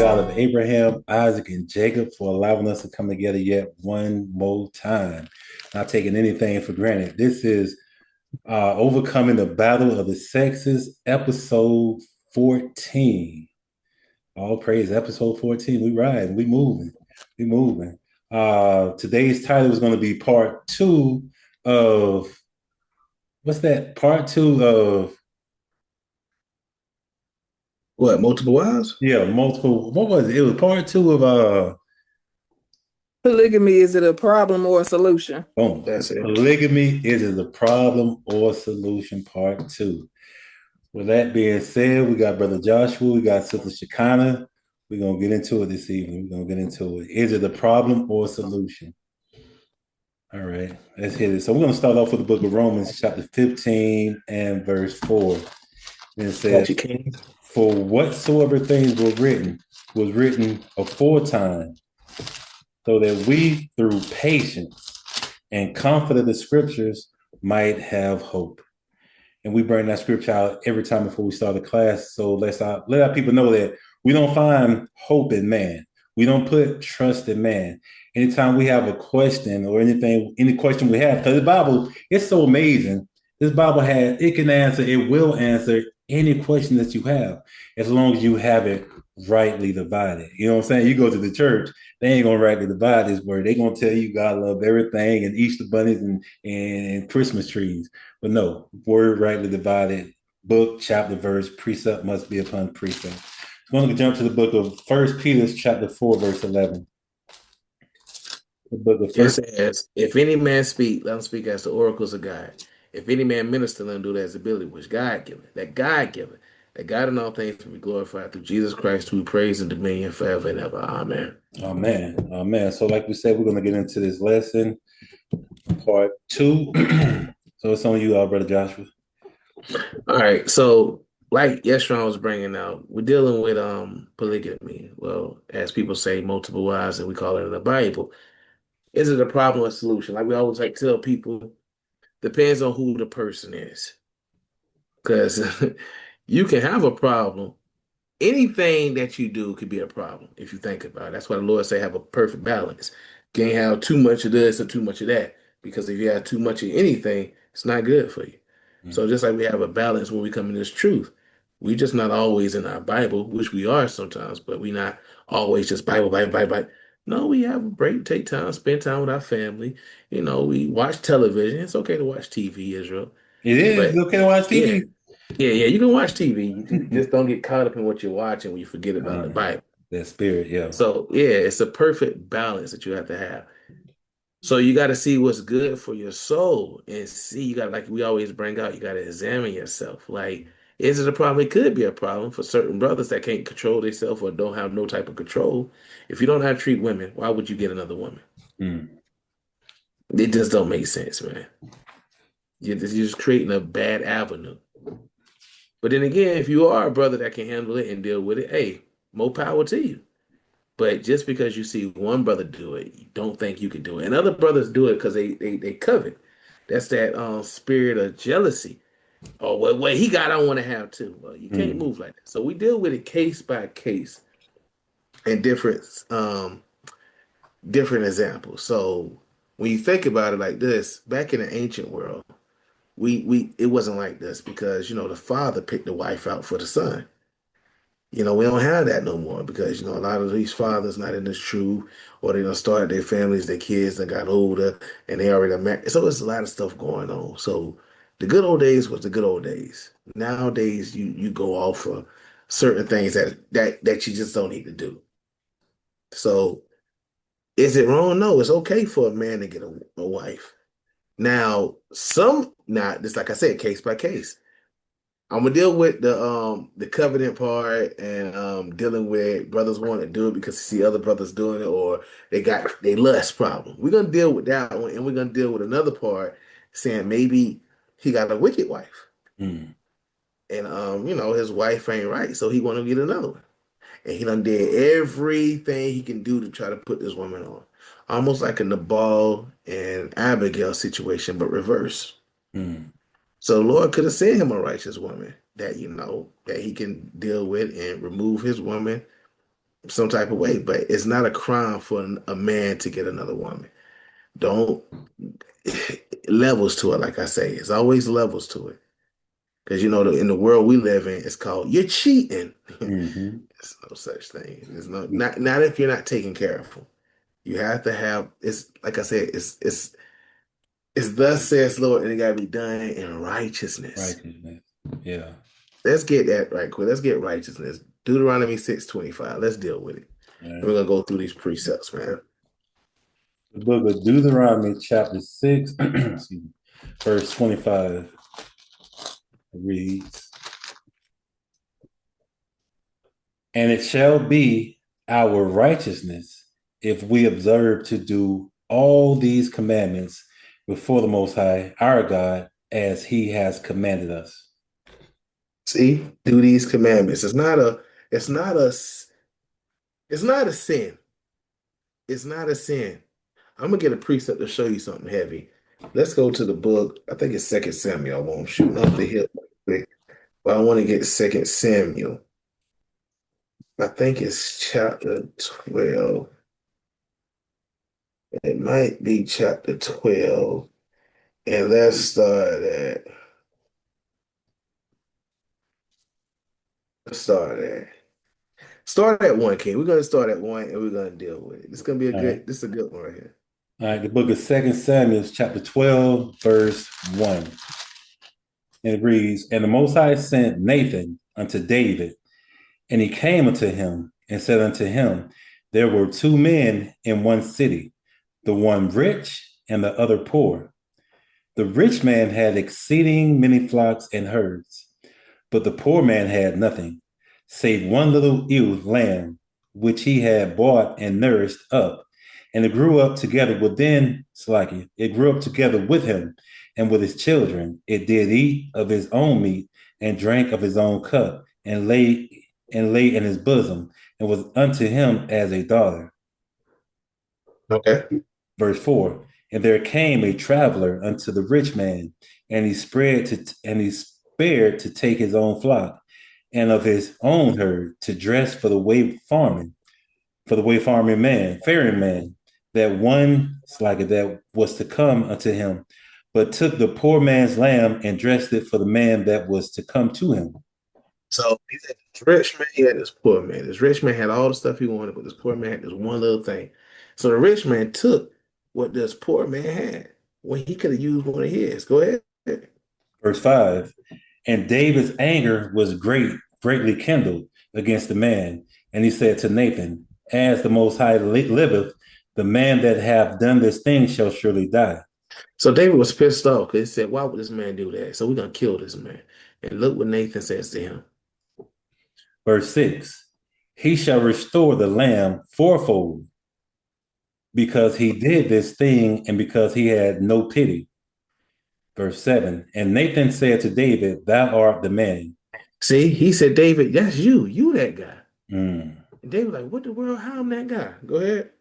God of Abraham, Isaac, and Jacob for allowing us to come together yet one more time. Not taking anything for granted. This is Overcoming the Battle of the Sexes, episode 14. All praise, episode 14. We riding, we moving, we moving. Today's title is going to be part two of what's that? Part two of What, multiple wives? multiple. What was it? It was part two of Polygamy, is it a problem or a solution? boom. That's it. Polygamy, is it a problem or solution? Part two. With that being said, we got Brother Joshua, we got Sister Shekinah. We're gonna get into it this evening. We're gonna get into it. Is it a problem or a solution? All right, let's hit it. So we're gonna start off with the book of Romans, chapter 15 and verse 4. And it says, Got you, King. for whatsoever things were written was written aforetime, so that we through patience and comfort of the scriptures might have hope. And we bring that scripture out every time before we start a class. So let our people know that we don't find hope in man. We don't put trust in man. Anytime we have a question or anything, any question we have, because the Bible, it's so amazing. This Bible it will answer any question that you have, as long as you have it rightly divided. You know what I'm saying? You go to the church, they ain't gonna rightly divide this word. They're gonna tell you God love everything and Easter bunnies and Christmas trees. But no, word rightly divided, book, chapter, verse, precept must be upon precept. I'm going to jump to the book of First Peter, chapter 4, verse 11. The book of It First. says, if any man speak, let him speak as the oracles of God. If any man minister, let him do that as ability which God giveth, that God in all things will be glorified through Jesus Christ, who we praise and dominion forever and ever. Amen. Amen. Amen. So, like we said, we're going to get into this lesson, part two. So it's on you, Brother Joshua. All right. So, like Yeshua was bringing out, we're dealing with polygamy. Well, as people say, multiple wives, and we call it in the Bible. Is it a problem or solution? Like we always like to tell people, depends on who the person is. Because you can have a problem. Anything that you do could be a problem if you think about it. That's why the Lord say have a perfect balance. Can't have too much of this or too much of that. Because if you have too much of anything, it's not good for you. So just like we have a balance when we come in this truth, we just not always in our Bible, which we are sometimes, but we not always just Bible, Bible, Bible, Bible. No, we have a break, take time, spend time with our family. You know, we watch television. It's okay to watch TV, Israel. It is But okay to watch yeah, TV. yeah, you can watch TV. You just don't get caught up in what you're watching when you forget about the Bible. That spirit, yeah. So yeah, it's a perfect balance that you have to have. So you got to see what's good for your soul and see, you got, like we always bring out, you got to examine yourself. Like, is it a problem? It could be a problem for certain brothers that can't control themselves or don't have no type of control. If you don't know how to treat women, why would you get another woman? Mm. It just don't make sense, man. You're just creating a bad avenue. But then again, if you are a brother that can handle it and deal with it, hey, more power to you. But just because you see one brother do it, you don't think you can do it. And other brothers do it because they covet. That's that spirit of jealousy. Oh, well, what he got, I want to have too. Well, you can't move like that. So we deal with it case by case and different examples. So when you think about it like this, back in the ancient world, we it wasn't like this because the father picked the wife out for the son. We don't have that no more because, a lot of these fathers not in this truth, or they done started their families, their kids and got older and they already married. So there's a lot of stuff going on. So the good old days was the good old days. Nowadays, you go off for certain things that you just don't need to do. So is it wrong? No, it's okay for a man to get a wife. Now, just like I said, case by case. I'm gonna deal with the covenant part and dealing with brothers want to do it because they see other brothers doing it or they lust problem. We're gonna deal with that one, and we're gonna deal with another part saying maybe he got a wicked wife Mm. and his wife ain't right, so he want to get another one, and he done did everything he can do to try to put this woman on, almost like a Nabal and Abigail situation, but reverse. Mm. So the Lord could have sent him a righteous woman that that he can deal with and remove his woman some type of way, but it's not a crime for a man to get another woman. Don't levels to it, like I say. It's always levels to it. Because you know, in the world we live in, it's called you're cheating. Mm-hmm. There's no such thing. There's not if you're not taking care of them. You have to have it's like I said, it's thus says Lord, and it gotta be done in righteousness. Righteousness. Yeah. Let's get that right quick. Let's get righteousness. Deuteronomy 6:25. Let's deal with it. All And we're right. gonna go through these precepts, man. The book of Deuteronomy, chapter 6, excuse me, verse 25 reads, "And it shall be our righteousness if we observe to do all these commandments before the Most High, our God, as he has commanded us." See, do these commandments. It's not a it's not a sin. It's not a sin. I'm gonna get a precept to show you something heavy. Let's go to the book. I think it's Second Samuel. I'm shooting off the hip real quick, but I want to get Second Samuel. I think it's chapter 12. It might be chapter 12. And let's start at one, King. We're gonna start at one and we're gonna deal with it. All right. This is a good one right here. All right. The book of Second Samuel, chapter 12, verse 1. And it reads, "And the Most High sent Nathan unto David, and he came unto him and said unto him, There were two men in one city, the one rich and the other poor. The rich man had exceeding many flocks and herds, but the poor man had nothing, save one little ewe lamb, which he had bought and nourished up. And it grew up together within Slacky. It grew up together with him and with his children. It did eat of his own meat and drank of his own cup and lay in his bosom and was unto him as a daughter." Okay. Verse 4. "And there came a traveler unto the rich man, and he spared to take his own flock and of his own herd to dress for the way farming man, faring man, that one slacker that was to come unto him, but took the poor man's lamb and dressed it for the man that was to come to him." So he had this rich man, he had this poor man. This rich man had all the stuff he wanted, but this poor man had this one little thing. So the rich man took what this poor man had when he could have used one of his. Go ahead. Verse 5. "And David's anger was greatly kindled against the man. And he said to Nathan, As the Most High liveth, the man that hath done this thing shall surely die." So David was pissed off because he said, why would this man do that? So we're going to kill this man. And look what Nathan says to him. Verse 6. "He shall restore the lamb fourfold, because he did this thing and because he had no pity." Verse 7. "And Nathan said to David, Thou art the man." See, he said, David, that's you. You that guy. Mm. And David like, what the world? How am that guy? Go ahead.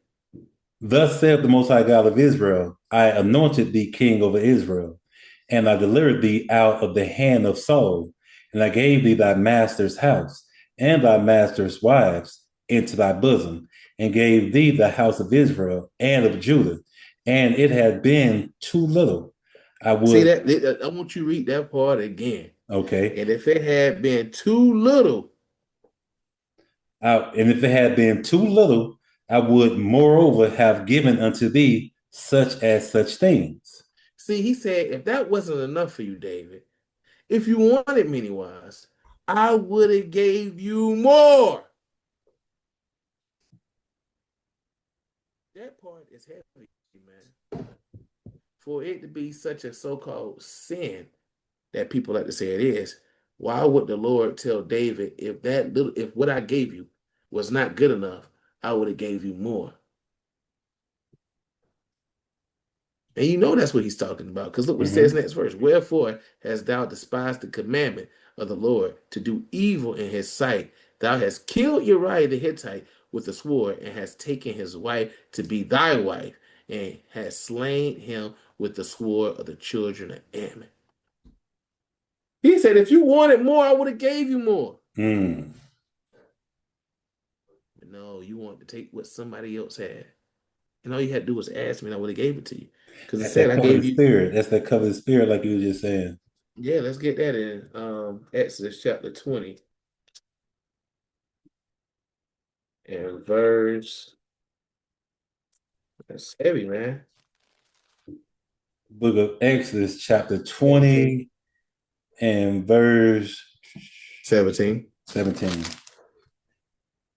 "Thus saith the Most High God of Israel, I anointed thee king over Israel, and I delivered thee out of the hand of Saul, and I gave thee thy master's house and thy master's wives into thy bosom, and gave thee the house of Israel and of Judah. And it had been too little. I See would." that? I want you to read that part again. Okay. And if it had been too little, And if it had been too little, I would moreover have given unto thee such things. see, he said, if that wasn't enough for you, David, if you wanted many wives, I would have gave you more. That part is heavy, man. For it to be such a so-called sin that people like to say it is, why would the Lord tell David if what I gave you was not good enough, I would have gave you more? And you know that's what he's talking about, because look what it says next verse. Wherefore hast thou despised the commandment of the Lord to do evil in his sight? Thou hast killed Uriah the Hittite with a sword, and hast taken his wife to be thy wife, and hast slain him with the sword of the children of Ammon. He said, if you wanted more, I would have gave you more. Mm. No, you want to take what somebody else had. And all you had to do was ask me, and I would have gave it to you. Because it That's said that I gave covenant you. spirit. That's that covenant spirit, like you were just saying. Yeah, let's get that in. Exodus chapter 20 and verse. That's heavy, man. Book of Exodus, chapter 17. 20 and verse 17. 17.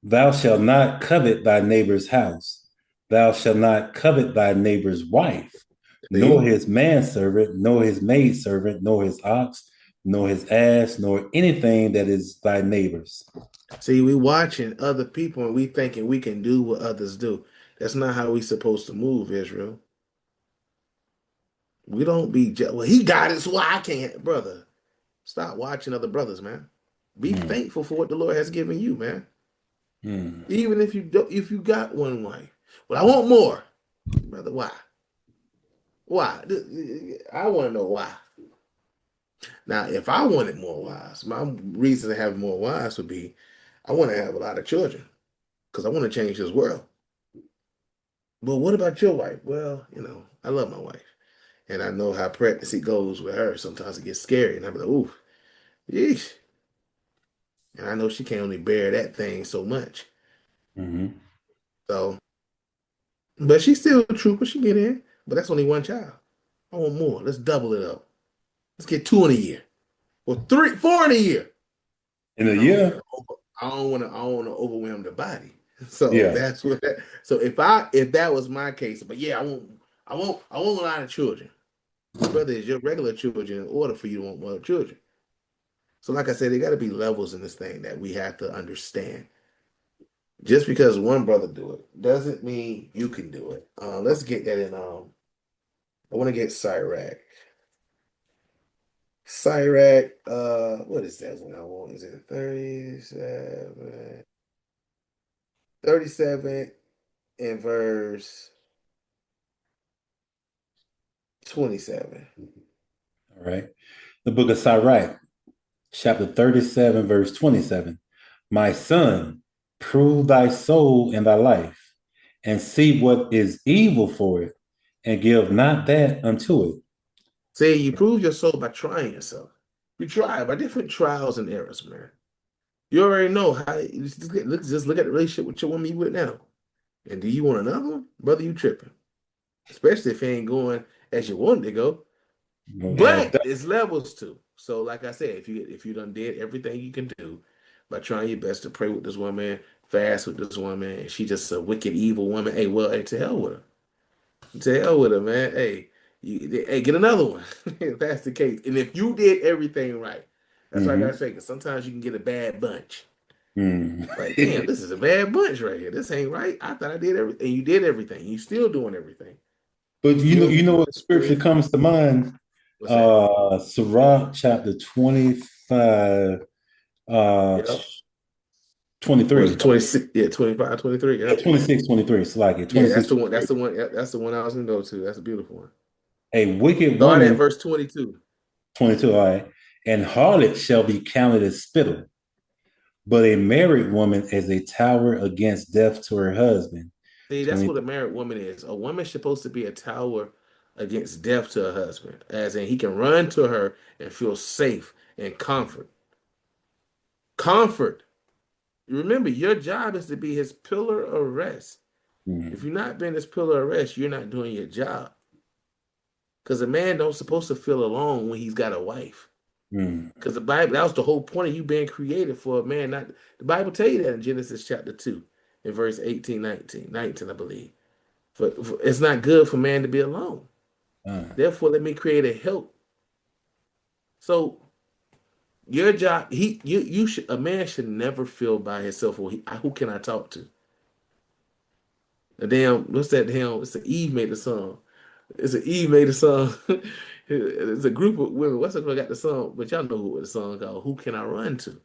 Thou shalt not covet thy neighbor's house. Thou shalt not covet thy neighbor's wife, nor See? his manservant, nor his maidservant, nor his ox, nor his ass, nor anything that is thy neighbor's. See, we watching other people and we thinking we can do what others do. That's not how we supposed to move, Israel. We don't be well, he got it, so I can't, brother. Stop watching other brothers, man. Be Hmm. thankful for what the Lord has given you, man. Hmm. Even if you don't, if you got one wife. Well, I want more. Brother, why? Why? I want to know why. Now, if I wanted more wives, my reason to have more wives would be I want to have a lot of children because I want to change this world. But what about your wife? Well, I love my wife. And I know how pregnancy goes with her. Sometimes it gets scary. And I'm like, ooh, yeesh. And I know she can only bear that thing so much. Mm-hmm. So, but she's still a trooper. She get in. But that's only one child. I want more. Let's double it up. Let's get two in a year. Or three, four in a year. In a I don't want year? to I don't want to overwhelm the body. So Yeah. that's what so if that was my case, but yeah, I want a lot of children. Brother, is your regular children in order for you to want more children? So, like I said, there got to be levels in this thing that we have to understand. Just because one brother do it doesn't mean you can do it. Let's get that in. I want to get Cyrac. Cyrac, what is that one I want? Is it 37? 37 in verse 27. All right. The book of Sirach, chapter 37, verse 27. My son, prove thy soul in thy life, and see what is evil for it, and give not that unto it. See, you prove your soul by trying yourself. You try by different trials and errors, man. You already know how. Just look at the relationship with your woman you with now. And do you want another one? Brother, you tripping. Especially if it ain't going as you wanted to go. And But it's levels too. So, like I said, if you done did everything you can do by trying your best to pray with this woman, fast with this woman, and she just a wicked, evil woman, hey, well, hey, to hell with her. To hell with her, man. Hey, get another one. If that's the case. And if you did everything right, that's what I gotta mm-hmm. say, because sometimes you can get a bad bunch. Mm. Like, damn, this is a bad bunch right here. This ain't right. I thought I did everything. You did everything. You still doing everything. But You you know, still you know doing what scripture this. comes to mind? What's that? Sirach chapter 25, Yeah. What was it, 23. 26? Yeah, 25, 23. Yeah, Yep. 26, 23. It's like it, Yeah, that's 26, the one. That's 23. the one. Yep, that's the one I was gonna go to. That's a beautiful one. A wicked Start at woman, verse 22. 22, all right, and harlot shall be counted as spittle, but a married woman as a tower against death to her husband. See, that's 20, what a married woman is. A woman is supposed to be a tower against death to her husband, as in he can run to her and feel safe and comfort. Comfort. You remember, your job is to be his pillar of rest. If mm, you're not being his pillar of rest, you're not doing your job. Because a man don't supposed to feel alone when he's got a wife. mm. Because the Bible, that was the whole point of you being created for a man. Not the Bible tell you that in Genesis chapter 2, in verse 18, 19, I believe. For it's not good for man to be alone. Uh, Therefore, let me create a help. So your job, you should a man should never feel by himself. Or who can I talk to? The damn, what's that damn? It's an Eve made the song. It's an Eve made the song. It's a group of women. What's it called? Got the song, but y'all know what the song called. Who can I run to?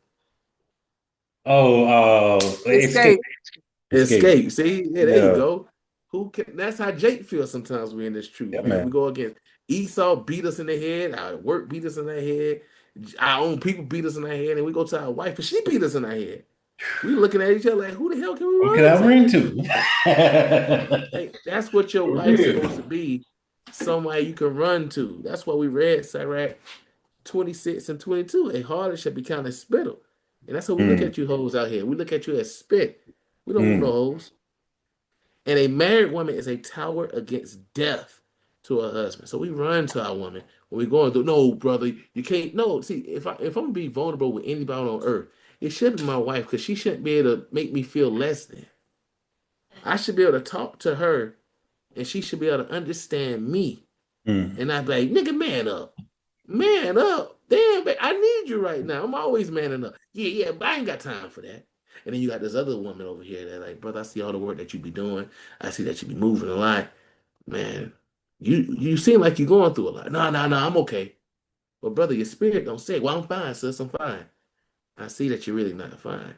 escape, Escape. escape. Escape. See, yeah, there you Yeah, go. Who can? That's how Jake feels sometimes. We in this truth, yeah, man. We man. go against Esau, beat us in the head. Our work beat us in the head. Our own people beat us in the head, and we go to our wife, and she beat us in the head. We looking at each other like, who the hell can we What can run I to? run to? Like, that's what your For wife's real. supposed to be. Somebody you can run to. That's what we read, Sirach 26 and 22. A harlot shall be counted spittle. And that's how we look Mm, at you hoes out here. We look at you as spit. We don't want no mm, hoes. And a married woman is a tower against death to her husband. So we run to our woman when we're going through. No, brother, you can't. No, see, if I'm gonna be vulnerable with anybody on earth, it should be my wife because she shouldn't be able to make me feel less than. I should be able to talk to her, and she should be able to understand me. mm. And I'd be like, nigga, man up, man up. Damn, babe, I need you right now. I'm always manning up. Yeah, yeah, but I ain't got time for that. And then you got this other woman over here that like, brother, I see all the work that you be doing. I see that you be moving a lot. Man, you seem like you're going through a lot. No, no, no, I'm okay. But brother, your spirit don't say, well, I'm fine, sis, I'm fine. I see that you're really not fine.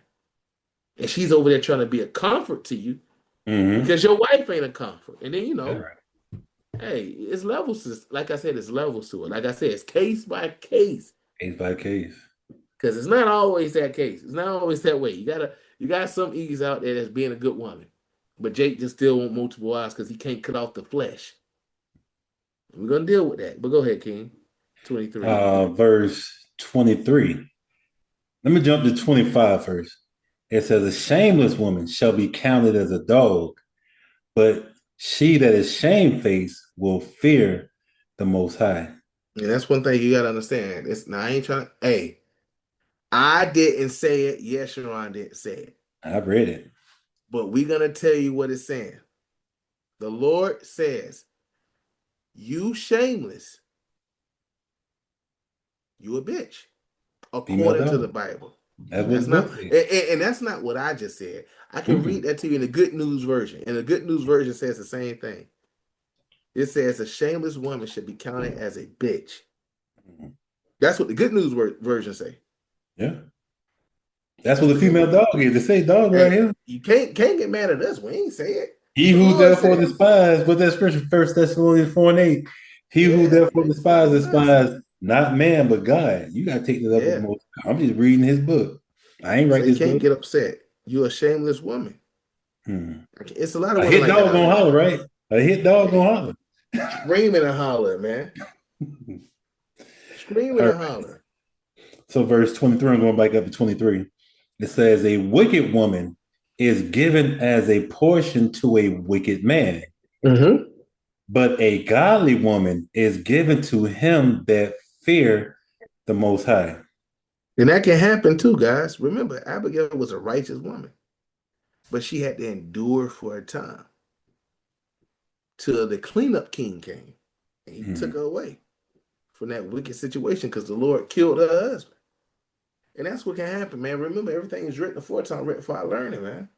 And she's over there trying to be a comfort to you Mm-hmm. because your wife ain't a comfort. And then, That's right. hey, it's levels to, like I said, it's levels to it. Like I said, it's case by case. Case by case. Because it's not always that case. It's not always that way. You got some E's out there that's being a good woman. But Jake just still want multiple wives because he can't cut off the flesh. We're gonna deal with that. But go ahead, King. 23. Verse 23. Let me jump to 25 first. It says, a shameless woman shall be counted as a dog, but she that is shamefaced will fear the Most High. And that's one thing you gotta understand. It's now I ain't trying to hey, I didn't say it. Yes, Sharon didn't say it. I've read it. But we're gonna tell you what it's saying. The Lord says, you shameless, you a bitch, Female according to the dog. Bible. That's what That's the not book says. and that's not what I just said. I can read that to you in the good news version. And the good news version says the same thing. It says a shameless woman should be counted as a bitch. Mm-hmm. That's what the good news version say. Yeah. That's That's what what the the good female news. dog is. It say dog right Hey, here. you can't get mad at us. We ain't say it. He That's what the who Lord therefore says. despised, but that scripture, First Thessalonians 4 and 8. He who Yeah, you therefore ain't saying it despised, with us. despised not man, but God. You got to take that up with the Yeah. most. I'm just reading his book. I ain't So write you this can't book. get upset. You're a shameless woman. Hmm. It's a lot of A women hit like that dog out gonna here. holler, right? A hit dog Hey, gonna holler. screaming and hollering, man. Screaming All and right. hollering. So verse 23, I'm going back up to 23. It says, a wicked woman is given as a portion to a wicked man, Mm-hmm. but a godly woman is given to him that fear the Most High. And that can happen too, guys. Remember, Abigail was a righteous woman, but she had to endure for a time till the cleanup king came and he took Hmm. her away from that wicked situation because the Lord killed her husband. And that's what can happen, man. Remember, everything is written aforetime, written for our learning, man.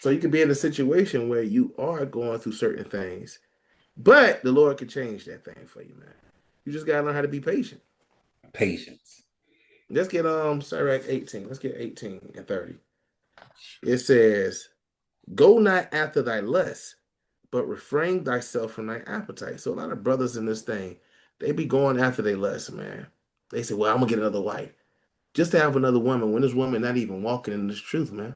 So you can be in a situation where you are going through certain things, but the Lord can change that thing for you, man. You just gotta learn how to be patient. Patience. Let's get Sirach 18. Let's get 18 and 30. It says, go not after thy lust, but refrain thyself from thy appetite. So a lot of brothers in this thing, they be going after their lust, man. They say, well, I'm gonna get another wife. Just to have another woman when this woman not even walking in this truth, man.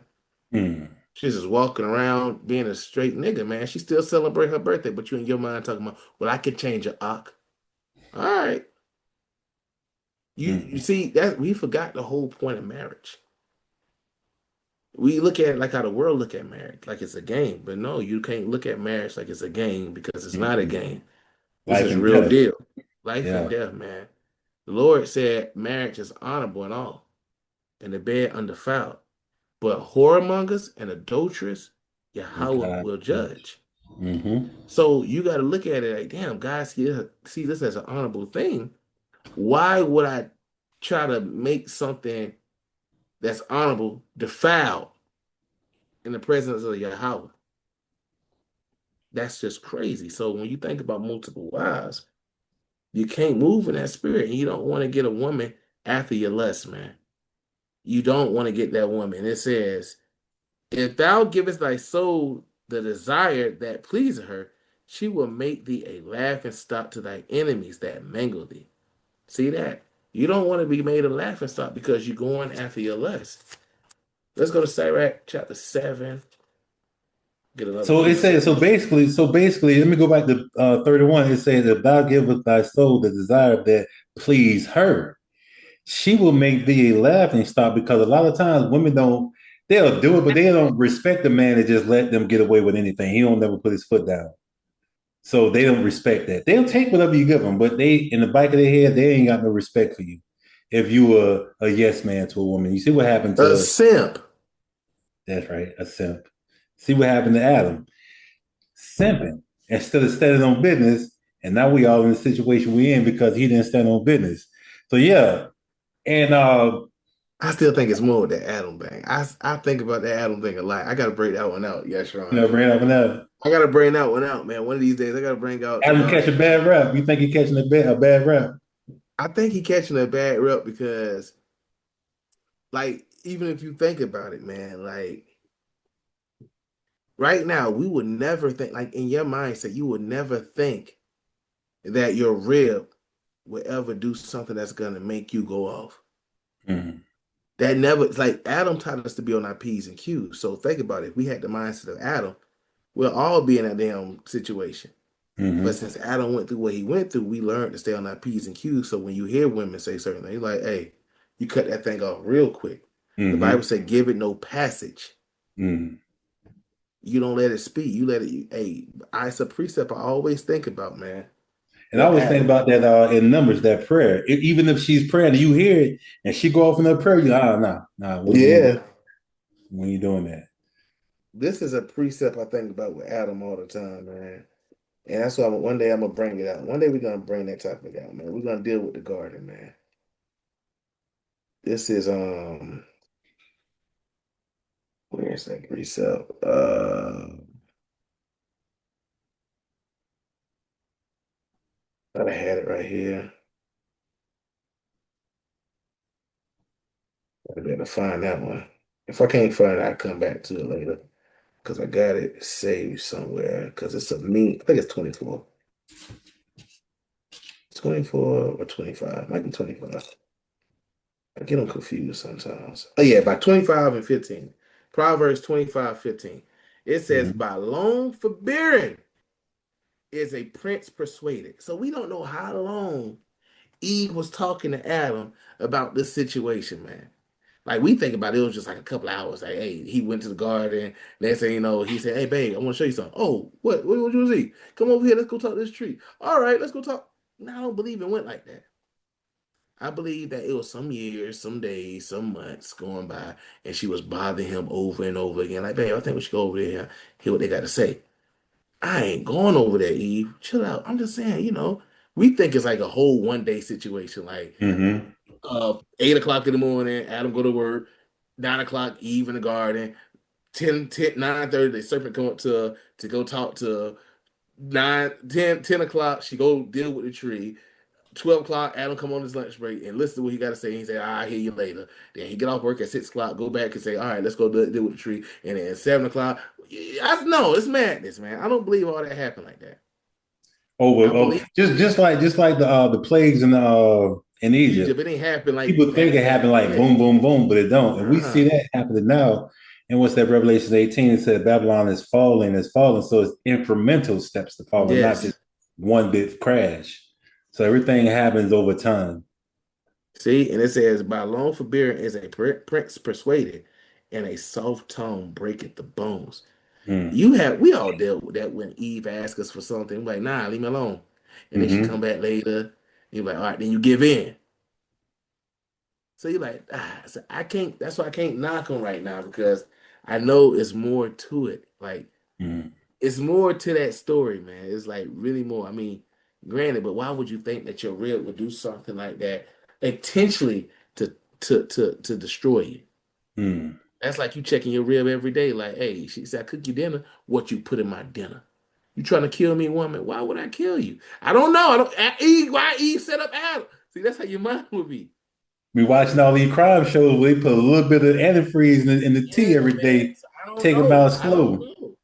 Hmm. She's just walking around being a straight nigga, man. She still celebrate her birthday, but you in your mind talking about, well, I can change her, Ock. All right. You Hmm. see that we forgot the whole point of marriage. We look at it like how the world look at marriage, like it's a game. But no, you can't look at marriage like it's a game because it's not a Hmm. game. This Life is and real death. deal. Life and Yeah. death, man. The Lord said marriage is honorable and all, and the bed undefiled. But whoremongers and adulterers, Yahweh God. will judge. Mm-hmm. So you got to look at it like, damn, guys see this as an honorable thing. Why would I try to make something that's honorable defiled in the presence of Yahweh? That's just crazy. So when you think about multiple wives, you can't move in that spirit, and you don't want to get a woman after your lust, man. You don't want to get that woman. It says, if thou givest thy soul the desire that pleases her, she will make thee a laughing stock to thy enemies that mangle thee. See that? You don't want to be made a laughing stock because you're going after your lust. Let's go to Sirach chapter 7. Get another So it says, precept. so basically, let me go back to 31. It says, if thou givest thy soul the desire that please her, she will make thee a laughing stock, because a lot of times women don't, they'll do it, but they don't respect the man that just let them get away with anything. He don't never put his foot down. So they don't respect that. They'll take whatever you give them, but they, in the back of their head, they ain't got no respect for you. If you were a yes man to a woman, you see what happened A to, simp. that's right, a simp. See what happened to Adam, simping instead of standing on business. And now we all in the situation we in because he didn't stand on business. So yeah. And I still think it's more with that Adam thing. I think about that Adam thing a lot. I gotta break that one out. Yes, Ron. bring up another. I gotta bring that one out, man. One of these days, I gotta bring out the Adam catch a garden. bad rap. You think he catching a bad rap? I think he catching a bad rep because, like, even if you think about it, man, like right now, we would never think, like in your mindset, you would never think that your rib would ever do something that's gonna make you go off. Mm-hmm. That never, it's like Adam taught us to be on our P's and Q's. So think about it. If we had the mindset of Adam, we'll all be in that damn situation. But Mm-hmm. since Adam went through what he went through, we learned to stay on our P's and Q's. So when you hear women say certain things, like, hey, you cut that thing off real quick. The Mm-hmm. Bible said, give it no passage. Mm-hmm. You don't let it speak. You let it, hey, it's a precept I always think about, man, And I with always think Adam. about that in Numbers, that prayer. Even if she's praying and you hear it and she go off in her prayer, you nah, Yeah. we ain't doing that. This is a precept I think about with Adam all the time, man. And that's why one day I'm gonna bring it out. One day we're gonna bring that topic out, man. We're gonna deal with the garden, man. This is where's that precept? Thought I had it right here. I better find that one. If I can't find it, I'll come back to it later. Because I got it saved somewhere. Because it's a me. I think it's 24. 24 or 25. Might be 25. I get them confused sometimes. Oh yeah, by 25 and 15. Proverbs 25:15. It says, Mm-hmm. by long forbearing is a prince persuaded. So we don't know how long Eve was talking to Adam about this situation, man. Like we think about it, it was just like a couple hours. Like, hey, he went to the garden. Next thing you know, he said, "Hey, babe, I want to show you something." Oh, what you want to see? Come over here. Let's go talk to this tree. All right, let's go talk. No, I don't believe it went like that. I believe that it was some years, some days, some months going by, and she was bothering him over and over again. Like, babe, I think we should go over there and hear what they got to say. I ain't going over there, Eve. Chill out. I'm just saying, we think it's like a whole 1 day situation. Like, Mm-hmm. 8 o'clock in the morning, Adam go to work, 9 o'clock, Eve in the garden, 9:30, the serpent come up to go talk to 10 o'clock, she go deal with the tree. 12 o'clock, Adam come on his lunch break and listen to what he got to say. He say, I'll hear you later. Then he get off work at 6 o'clock, go back and say, all right, let's go deal with the tree. And then at 7 o'clock, no, it's madness, man. I don't believe all that happened like that. Over, I believe just like the plagues in Egypt. Egypt, it ain't happen like People think it happened like yeah. boom, boom, boom, but it don't. And we see Uh-uh. that happening now. And what's that? Revelation 18, it said Babylon is falling, is falling. So it's incremental steps to falling, not Yes. just one big crash. So everything happens over time. See, and it says, by long forbearing is a prince persuaded, and a soft tongue breaketh the bones. Mm. We all dealt with that when Eve asked us for something. We're like, nah, leave me alone. And then she come Mm-hmm. back later. You're like, all right, then you give in. So you're like, so I can't, that's why I can't knock him right now because I know it's more to it. Like, Mm. it's more to that story, man. It's like really more. I mean, granted, but why would you think that your rib would do something like that intentionally to destroy you? Mm. That's like you checking your rib every day. Like, hey, she said, I cook you dinner. What you put in my dinner? You trying to kill me, woman? Why would I kill you? I don't know. I don't. Eve, why Eve set up Adam? See, that's how your mind would be. We watching all these crime shows where they put a little bit of antifreeze in the tea Yeah, every man. day, So I don't take them know. out I don't slow. know.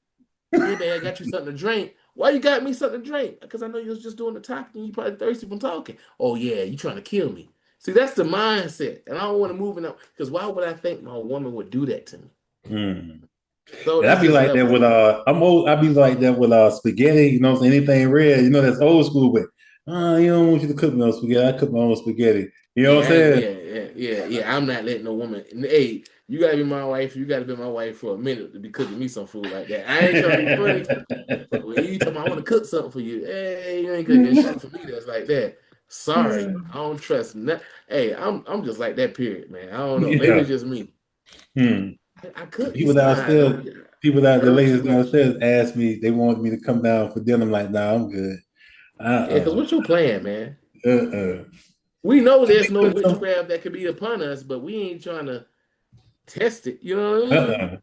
Yeah, man, I got you something to drink. Why you got me something to drink? Because I know you was just doing the talking. You probably thirsty from talking. Oh yeah, you trying to kill me. See, that's the mindset, and I don't want to move in up because why would I think my woman would do that to me? Mm. So And I it's be just like that levels. with I'm old. I be like that with spaghetti. You know, anything red. You know, that's old school. But you don't want you to cook no spaghetti. I cook my own spaghetti. You know what I'm saying? Yeah. I'm not letting a woman. Hey, you gotta be my wife. You gotta be my wife for a minute to be cooking me some food like that. I ain't trying to be funny, but when you tell me I want to cook something for you, hey, you ain't cooking shit for me. That's like that. Sorry, I don't trust. Hey, I'm just like that. Period, man. I don't know. Maybe Yeah. it's just me. Hmm. I cook. People It's fine. downstairs, Don't people that the hurt too ladies much. downstairs asked me. They wanted me to come down for dinner. I'm like, nah, I'm good. Yeah, because Uh what's your plan, man? uh. We know there's no witchcraft that could be upon us, but we ain't trying to test it. You know what I mean?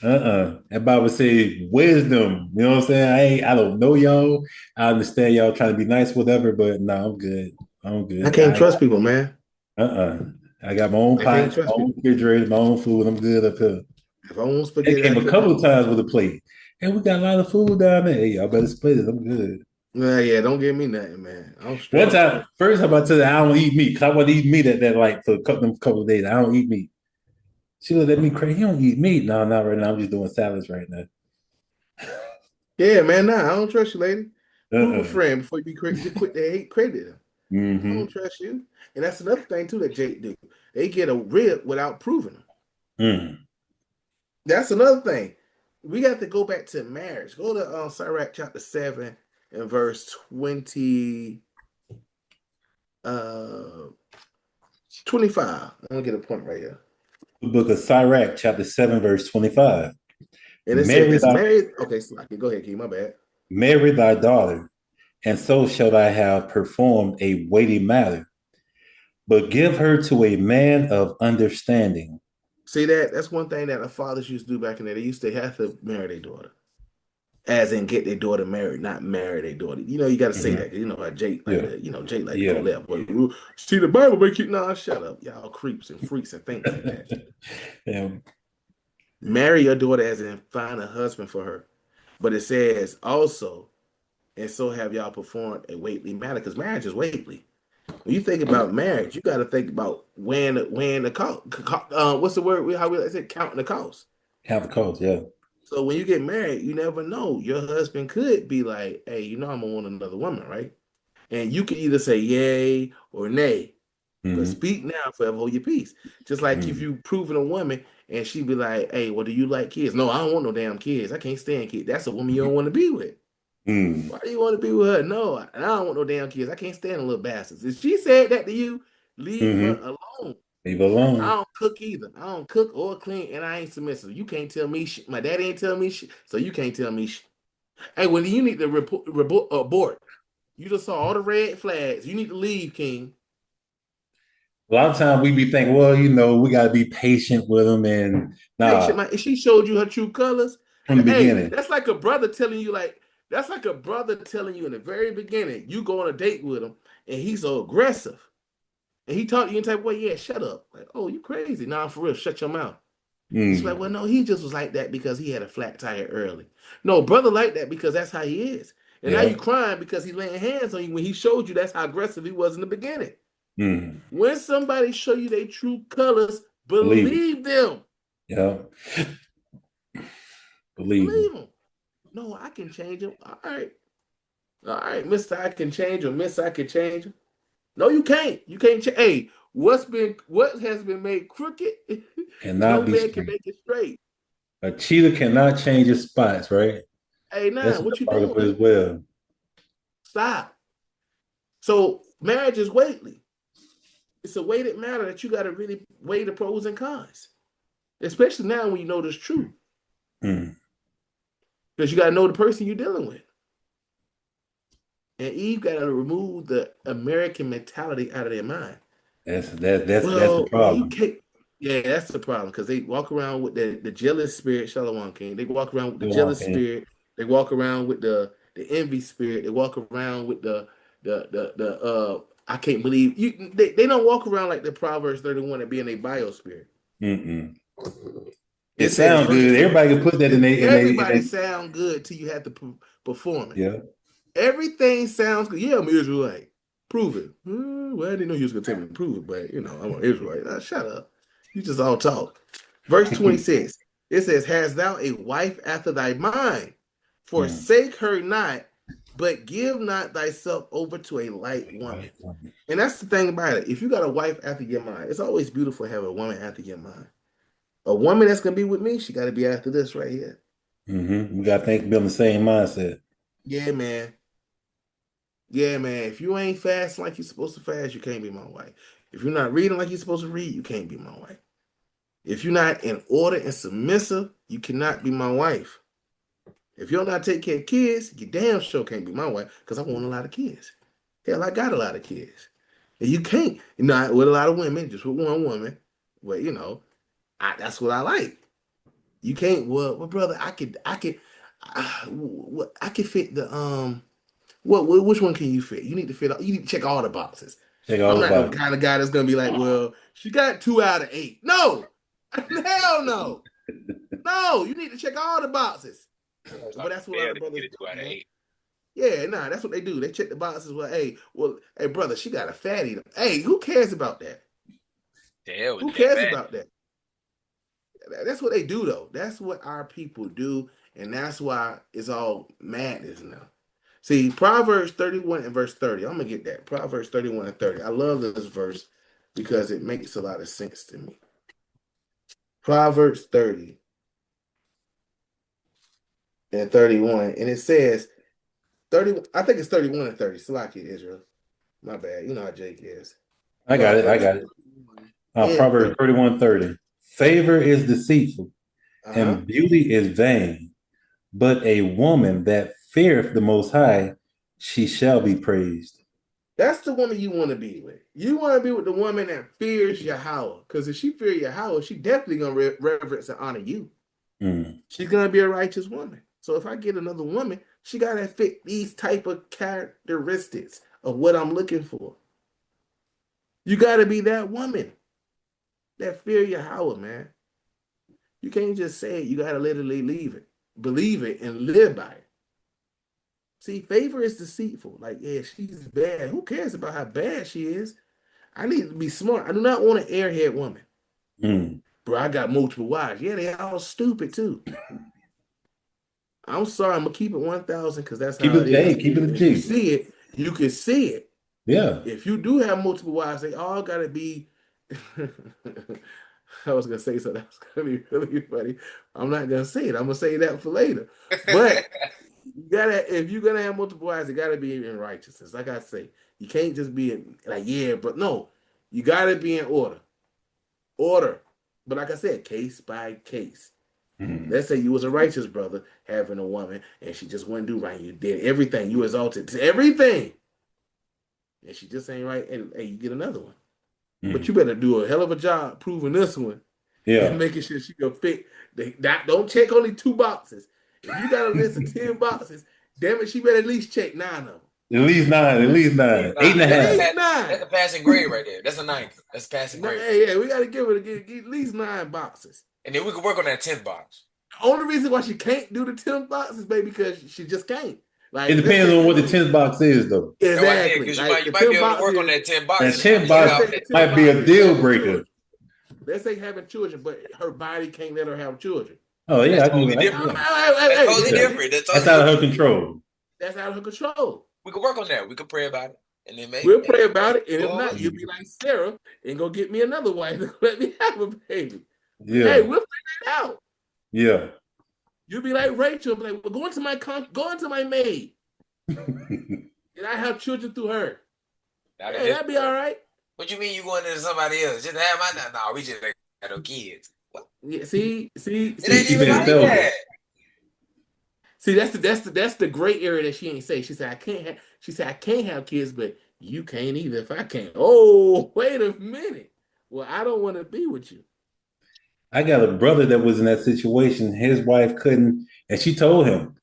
Uh That Bible say wisdom. You know what I'm saying? I don't know y'all. I understand y'all trying to be nice, whatever, but no, I'm good. I'm I good. can't trust people, man. Uh I got my own I can't pot, my trust own people. refrigerator, my own food. I'm good up here. If I want They spaghetti, I came a cook my couple of own. times with a plate. And we got a lot of food down there. Hey, y'all better split it. I'm good. Nah, yeah, don't give me nothing, man. I'm One straight. time, first time I tell you I don't eat meat because I wasn't eating meat at that like for couple of days. I don't eat meat. She looked at me crazy. You don't eat meat? No, not right now. I'm just doing salads right now. Yeah, man. Nah, I don't trust you, lady. Prove a Uh-uh. friend before you be quit that hate credit. I Mm-hmm. don't trust you. And that's another thing too that Jake do. They get a rib without proving them. Mm. That's another thing. We got to go back to marriage. Go to Sirach chapter 7 and verse 20 uh 25. I'm gonna get a point right here. The book of Sirach, chapter 7, verse 25. And it says Marry this thy, married. Okay, so I can go ahead, Key. My bad. marry thy daughter, and so shall I have performed a weighty matter. But give her to a man of understanding. See that? That's one thing that the fathers used to do back in the day. They used to have to marry their daughter. As in get their daughter married, not marry their daughter. You know, you gotta say that. Mm-hmm. You know how Jake like Yeah. to, Jake like to go Yeah. left. But see the Bible make you nah, shut up. Y'all creeps and freaks and think like that. Yeah. Marry your daughter as in find a husband for her. But it says also, and so have y'all performed a weightly matter, because marriage is weightly. When you think about marriage, you got to think about weighing the cost. What's the word? How we say counting the cost. Have a cause, yeah. So when you get married, you never know. Your husband could be like, "Hey, I'm gonna want another woman, right?" And you can either say yay or nay. But Mm-hmm. speak now, forever hold your peace. Just like if Mm-hmm. you proving a woman and she be like, "Hey, well, do you like kids?" No, I don't want no damn kids. I can't stand kids. That's a woman you don't want to be with. Mm-hmm. Why do you want to be with her? No, I don't want no damn kids. I can't stand little bastards. If she said that to you, leave her Mm-hmm. alone. Leave I alone. don't cook either. I don't cook or clean, and I ain't submissive. You can't tell me shit. My daddy ain't tell me shit, so you can't tell me shit. Hey, when you need to abort, you just saw all the red flags. You need to leave, King. A lot of times we be thinking, well, we got to be patient with them, and Patient, nah, man. If she showed you her true colors, from the hey, beginning. that's like a brother telling you, that's like a brother telling you in the very beginning, you go on a date with him, and he's so aggressive. And he talked to you in type of way, yeah, shut up. Like, oh, you crazy. Nah, for real, shut your mouth. He's like, well, Mm. no, he just was like that because he had a flat tire early. No, brother like that because that's how he is. And now you Yeah. crying because he laying hands on you when he showed you that's how aggressive he was in the beginning. Mm. When somebody show you their true colors, Believe it. believe them. Yeah. Believe Believe them. them. No, I can change him. All right. All right, Mr. I can change him. Miss I can change him. No, you can't. You can't change. Hey, what has been made crooked, no Cannot be man can straight. make it straight. A cheetah cannot change its spots, right? Hey, That's nah, what the what you Bible put doing? as well. Stop. So marriage is weighty. It's a weighted matter that you got to really weigh the pros and cons, especially now when you know this truth, Mm. because you got to know the person you're dealing with. And Eve got to remove the American mentality out of their mind. That's the Well, man, you problem. can't. Yeah, that's the problem because they walk around with the jealous spirit, Shalom King. They walk around with the Go on, jealous King. spirit. They walk around with the envy spirit. They walk around with the I can't believe you. They don't walk around like the Proverbs 31 and be in a bio spirit. Mm-mm. It It says, sounds first good. of all, Everybody can put that everybody sound good till you have to perform it. yeah. Everything sounds good. Yeah, I'm Israelite. Prove it. Well, I didn't know you was gonna tell me to prove it, but I'm an Israelite. Shut up. You just all talk. Verse 26. It says, "Hast thou a wife after thy mind? Forsake her not, but give not thyself over to a light woman." And that's the thing about it. If you got a wife after your mind, it's always beautiful to have a woman after your mind. A woman that's gonna be with me, she got to be after this right here. We got to think, build the same mindset. Yeah, man. Yeah, man. If you ain't fasting like you're supposed to fast, you can't be my wife. If you're not reading like you're supposed to read, you can't be my wife. If you're not in order and submissive, you cannot be my wife. If you don't not take care of kids, you damn sure can't be my wife because I want a lot of kids. Hell, I got a lot of kids. And you can't, not with a lot of women, just with one woman. But that's what I like. You can't. Well, brother, I could fit the Which one can you fit? You need to fit. You need to check all the boxes. Check all I'm the not the boxes. kind of guy that's gonna be like, well, she got 2 out of 8. No, hell no, no. You need to check all the boxes. But that's what a lot of brothers do, man. Yeah, nah, that's what they do. They check the boxes. Well, hey, brother, she got a fatty. Hey, who cares about that? Who cares about that? That's what they do, though. That's what our people do, and that's why it's all madness now. See, Proverbs 31 and verse 30. I'm going to get that. Proverbs 31 and 30. I love this verse because it makes a lot of sense to me. Proverbs 30 and 31. And it says, 30. I think it's 31 and 30. Salaki, Israel. My bad. You know how Jake is. I got it. Proverbs 31:30. Favor is deceitful, and beauty is vain. But a woman that feareth the Most High, she shall be praised. That's the woman you want to be with. You want to be with the woman that fears Yahweh. Because if she fears Yahweh, she definitely going to reverence and honor you. She's going to be a righteous woman. So if I get another woman, she got to fit these type of characteristics of what I'm looking for. You got to be that woman that fear Yahweh, man. You can't just say it. You got to literally believe it, and live by it. See, favor is deceitful. Like, yeah, she's bad. Who cares about how bad she is? I need to be smart. I do not want an airhead woman. Bro, I got multiple wives. Yeah, they all stupid too. I'm sorry. I'm going to keep it 1,000 because that's how it is. Keep it if you see it, you can see it. Yeah. If you do have multiple wives, they all got to be... I was going to say something that's going to be really funny. I'm not going to say it. I'm going to say that for later. But... if you're gonna have multiple wives, it gotta be in righteousness. Like I say, you can't just be but no, you gotta be in order. But like I said, case by case. Let's say you was a righteous brother having a woman and she just wouldn't do right. You did everything, you exalted to everything, and she just ain't right. And you get another one, but you better do a hell of a job proving this one, and making sure she can fit. Don't check only 2 boxes. If you got a list of 10 boxes, damn it, she better at least check 9 of them. At least 9. 8.5. That's a passing grade right there. That's a 9. That's a passing grade. Yeah, we got to give her at least 9 boxes. And then we can work on that 10th box. The only reason why she can't do the 10th box is because she just can't. Like, it depends on what the 10th box is, though. Exactly. Because you might be able to work on that 10 box. That 10 box might be a deal breaker. Let's say having children, but her body can't let her have children. Oh, yeah. That's totally different. That's totally different. That's out of her control. That's out of her control. We can work on that. We can pray about it. And then we'll pray about it. And if not, you'll be like Sarah and go get me another wife and let me have a baby. Yeah. Hey, we'll figure it out. Yeah. You'll be like Rachel, be like, well, go into my maid. And I have children through her. That'd be all right. What you mean you going into somebody else? Just have my no, we just got no kids. What? Yeah, see, it ain't even like that. See, that's the gray area that she ain't say. She said I can't have kids, but you can't either if I can't. Oh, wait a minute. Well, I don't want to be with you. I got a brother that was in that situation. His wife couldn't, and she told him,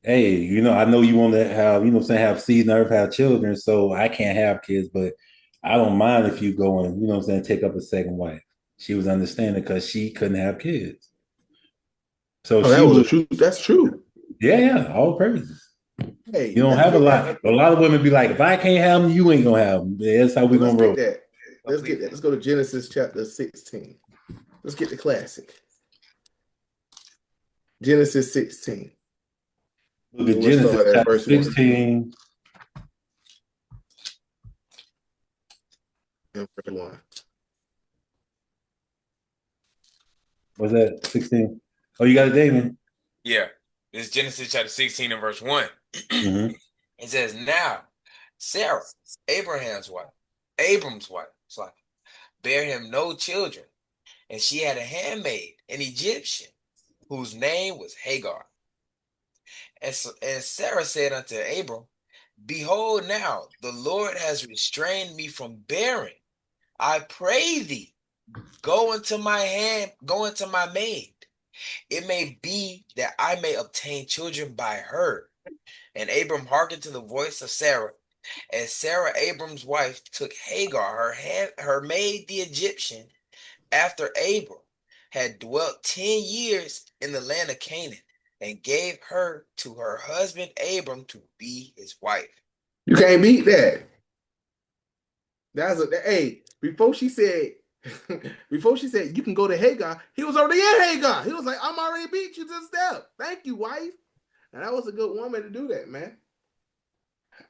hey, I know you want to have, have seed and earth, have children, so I can't have kids, but I don't mind if you go and, take up a second wife. She was understanding because she couldn't have kids. So that was the truth. That's true. Yeah, all praises. Hey, You don't let's have a get lot. that. A lot of women be like, if I can't have them, you ain't gonna have them. That's how we Let's gonna get roll. that. Let's get that. Let's go to Genesis chapter 16. Let's get the classic. Genesis 16. Look at We'll Genesis start at chapter verse 1 16. and verse 1. What's that? 16. Oh, you got it, Damon. Yeah. This is Genesis chapter 16 and verse 1. Mm-hmm. It says, now Sarah, Abram's wife, sorry, bare him no children, and she had a handmaid, an Egyptian, whose name was Hagar. And Sarah said unto Abram, behold, now the Lord has restrained me from bearing. I pray thee, go into my maid. It may be that I may obtain children by her. And Abram hearkened to the voice of Sarah. And Sarah, Abram's wife, took Hagar, her maid, the Egyptian, after Abram had dwelt 10 years in the land of Canaan, and gave her to her husband Abram to be his wife. You can't beat that. Hey, before she said you can go to Hagar, he was already in Hagar. He was like, I'm already beat you to the step. Thank you, wife. And that was a good woman to do that, man.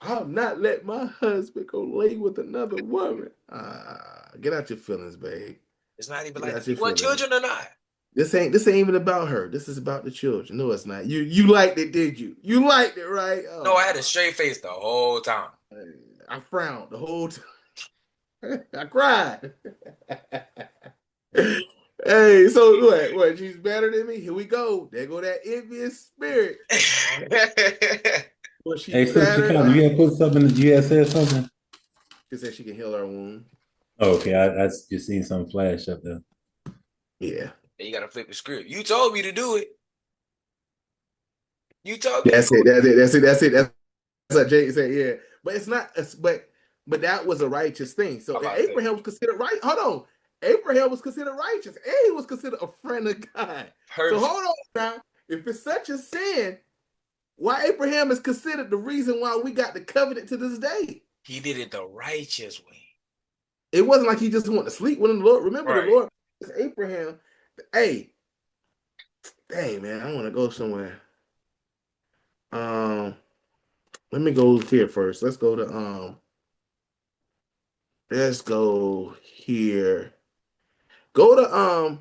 I'll not let my husband go lay with another woman. Get out your feelings, babe. It's not even Get like out that. your You want feelings. children or not? This ain't even about her. This is about the children. No, it's not. You liked it, did you? You liked it, right? Oh, No, I had a straight face the whole time. I frowned the whole time. I cried. Hey, so what? She's better than me. Here we go. There go that envious spirit. Well, she's Hey, Sister better. Chicago, you had put something in the, you had said something? She said she can heal her wound. Oh, okay, I just seen some flash up there. Yeah. You gotta flip the script. You told me to do it. You told me to That's do it. it. That's what Jake said. Yeah, but it's not. But that was a righteous thing. So I'm about to say, Abraham was considered right. Hold on. Abraham was considered righteous, and he was considered a friend of God. So perfect. hold on now. If it's such a sin, why Abraham is considered the reason why we got the covenant to this day? He did it the righteous way. It wasn't like he just wanted to sleep with the Lord. Remember, the Right. Lord is Abraham. Hey, dang man, I want to go somewhere. Let me go here first. Let's go here. Go to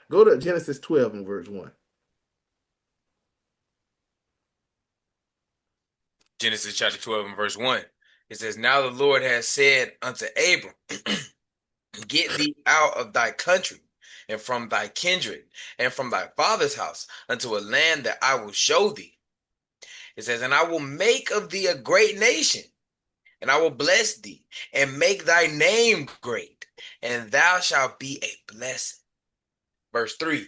go to Genesis 12 and verse 1. Genesis chapter 12 and verse 1. It says, now the Lord has said unto Abram, get thee out of thy country and from thy kindred and from thy father's house unto a land that I will show thee. It says, and I will make of thee a great nation, and I will bless thee and make thy name great, and thou shalt be a blessing. Verse 3.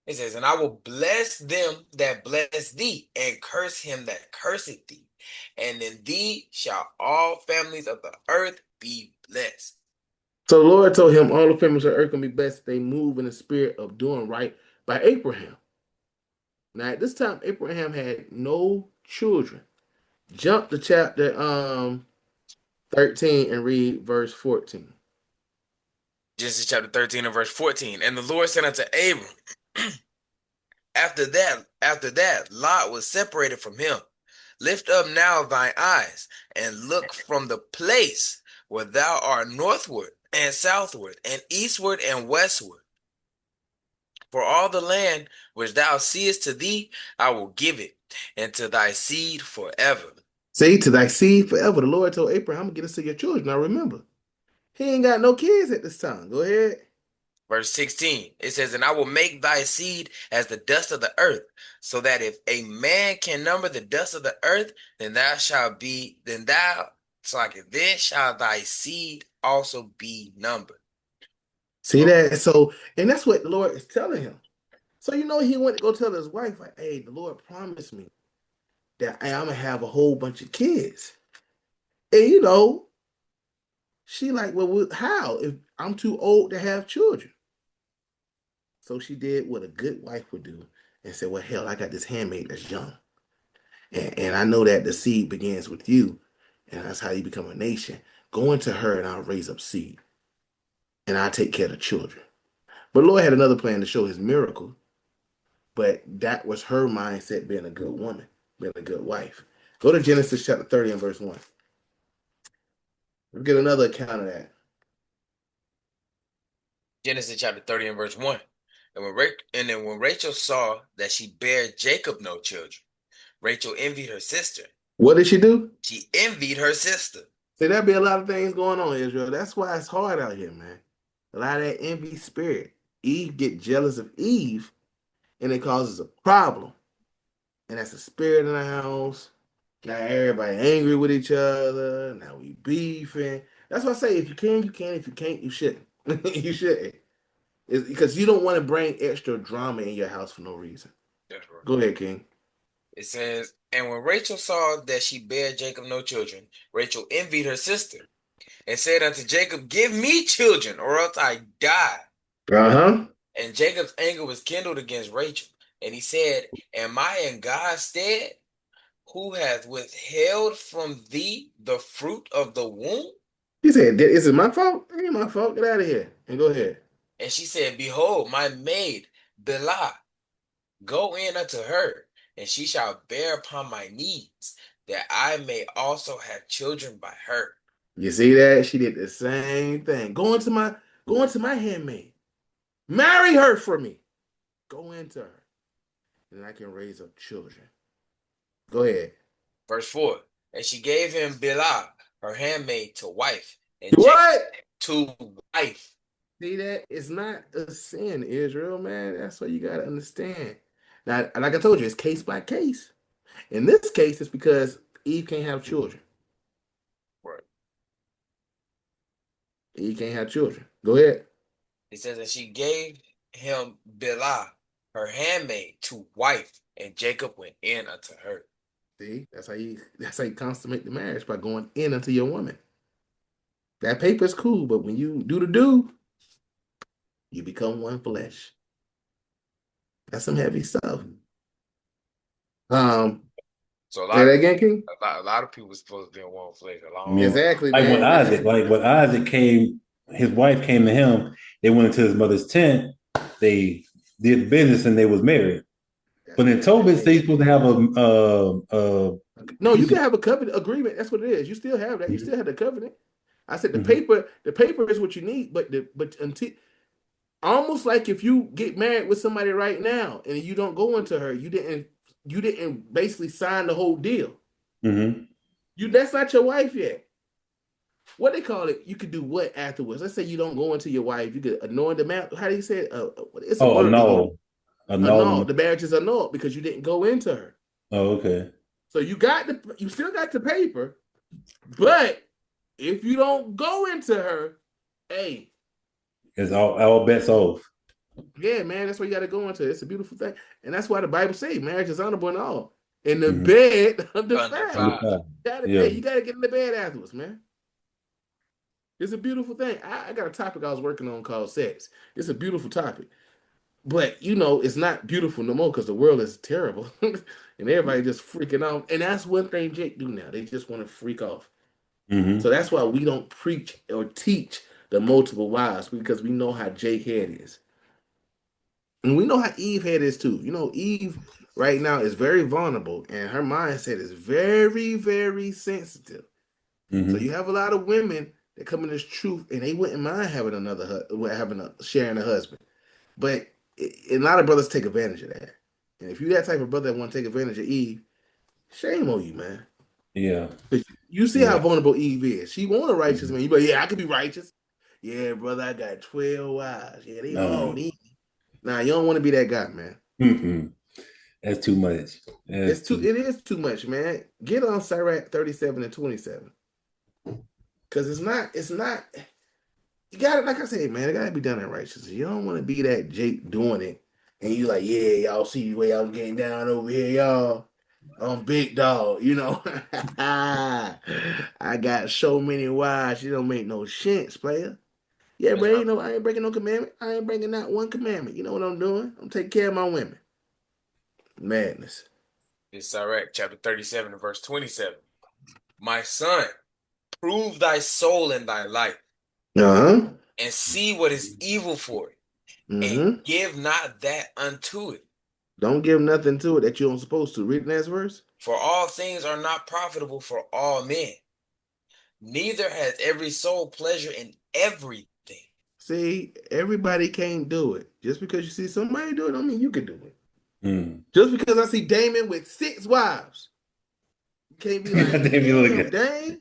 It says, and I will bless them that bless thee, and curse him that curseth thee. And in thee shall all families of the earth be blessed. So the Lord told him all the families of earth can be blessed if they move in the spirit of doing right by Abraham. Now at this time, Abraham had no children. Jump to chapter 13 and read verse 14. Genesis chapter 13 and verse 14. And the Lord said unto Abram, after that, Lot was separated from him. Lift up now thine eyes and look from the place where thou art northward and southward and eastward and westward. For all the land which thou seest to thee, I will give it, and to thy seed forever. Say to thy seed forever. The Lord told Abraham, I'm gonna get us to your children. Now remember, he ain't got no kids at this time. Go ahead. Verse 16, it says, and I will make thy seed as the dust of the earth, so that if a man can number the dust of the earth, then shall thy seed also be numbered. See So, that? So, and that's what the Lord is telling him. So, he went to go tell his wife, like, hey, the Lord promised me that hey, I'm gonna have a whole bunch of kids. And she like, well, how? If I'm too old to have children. So she did what a good wife would do. and said, well, hell, I got this handmaid that's young. And I know that the seed begins with you, and that's how you become a nation. Go into her, and I'll raise up seed, and I'll take care of the children. But Lord had another plan to show his miracle, but that was her mindset being a good woman, being a good wife. Go to Genesis chapter 30 and verse 1. We'll get another account of that. Genesis chapter 30 and verse 1. And then when Rachel saw that she bare Jacob no children, Rachel envied her sister. What did she do? She envied her sister. See, there be a lot of things going on, Israel. That's why it's hard out here, man. A lot of that envy spirit. Eve get jealous of Eve, and it causes a problem. And that's a spirit in the house. Now everybody angry with each other. Now we beefing. That's why I say if you can, you can. If you can't, you shouldn't. You shouldn't. It's because you don't want to bring extra drama in your house for no reason. That's right. Go ahead, King. It says, and when Rachel saw that she bare Jacob no children, Rachel envied her sister and said unto Jacob, give me children, or else I die. Uh-huh. And Jacob's anger was kindled against Rachel. And he said, am I in God's stead, who hath withheld from thee the fruit of the womb? He said, is it my fault? It ain't my fault. Get out of here. And go ahead. And she said, behold, my maid, Bilhah, go in unto her, and she shall bear upon my knees, that I may also have children by her. You see that? She did the same thing. Go into my handmaid. Marry her for me. Go into her. And I can raise up children. Go ahead. Verse 4. And she gave him Bilhah, her handmaid, to wife. And What? To wife. See that? It's not a sin, Israel, man. That's what you got to understand. Now, like I told you, it's case by case. In this case, it's because Eve can't have children. Right. Eve can't have children. Go ahead. It says, and she gave him Bilhah, her handmaid, to wife, and Jacob went in unto her. See, that's how you consummate the marriage, by going in unto your woman. That paper is cool, but when you do the do, you become one flesh. That's some heavy stuff. So say that again, King? A lot of people supposed to be in one flesh. Exactly. Like man. when Isaac came, his wife came to him. They went into his mother's tent. They did business and they was married. But in Tobit, they supposed to have no, you can have a covenant agreement. That's what it is. You still have that. You still have the covenant. I said the paper is what you need, but until almost like if you get married with somebody right now and you don't go into her, you didn't basically sign the whole deal. Mm-hmm. That's not your wife yet. What they call it? You could do what afterwards? Let's say you don't go into your wife. You could annul the marriage. How do you say it? It's a word. Annul. The marriage is annulled because you didn't go into her. Oh, okay. So you still got the paper, but if you don't go into her, hey, it's all bets off. Yeah, man, that's what you got to go into. It's a beautiful thing, and that's why the Bible says marriage is honorable and all. In the bed undefiled. You got to get in the bed afterwards, man. It's a beautiful thing. I got a topic I was working on called sex. It's a beautiful topic. But, it's not beautiful no more because the world is terrible. And everybody just freaking out. And that's one thing Jake do now. They just want to freak off. Mm-hmm. So that's why we don't preach or teach the multiple wives, because we know how Jake head is. And we know how Eve head is too. Eve right now is very vulnerable and her mindset is very, very sensitive. Mm-hmm. So you have a lot of women that come in this truth and they wouldn't mind having sharing a husband. But a lot of brothers take advantage of that. And if you're that type of brother that want to take advantage of Eve, shame on you, man. Yeah. You see how vulnerable Eve is. She want a righteous man. You be like, yeah, I could be righteous. Yeah, brother, I got 12 wives. Yeah, they all need me. Nah, you don't want to be that guy, man. Mm-hmm. That's too much. It is too much, man. Get on Sirach 37 and 27. Because it's not, you got it, like I said, man, it got to be done in righteousness. You don't want to be that Jake doing it. And you like, yeah, y'all see the way I'm getting down over here, y'all. I'm big dog, I got so many wives, you don't make no sense, player. Yeah, bro, I ain't breaking no commandment. I ain't breaking not one commandment. You know what I'm doing? I'm taking care of my women. Madness. It's direct, chapter 37 and verse 27. My son, prove thy soul in thy life, Uh-huh. and see what is evil for it, and Mm-hmm. give not that unto it. Don't give nothing to it that you don't supposed to. Read the next verse. For all things are not profitable for all men, neither hath every soul pleasure in everything. See, everybody can't do it. Just because you see somebody do it, don't mean you can do it. Mm. Just because I see Damon with 6 wives, you can't be like, They be looking. Dang.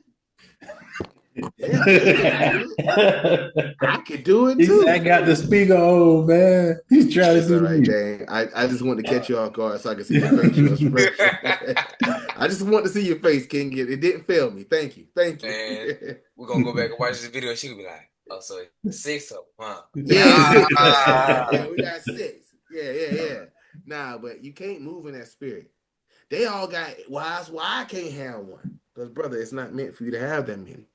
Yeah, Damon can do it. I can do it He said, too. I got the speaker on, man. He's trying to It's see all right, me. Dang. I just want to catch you off guard so I can see your facial expression. I just want to see your face, King. It didn't fail me. Thank you. Thank you. And we're gonna go back and watch this video, and she could be like, oh, so 6 of them, huh? Yeah, 6. Ah. Yeah, we got 6. Yeah. Nah, but you can't move in that spirit. They all got wives. Why I can't have one? Because, brother, it's not meant for you to have that many.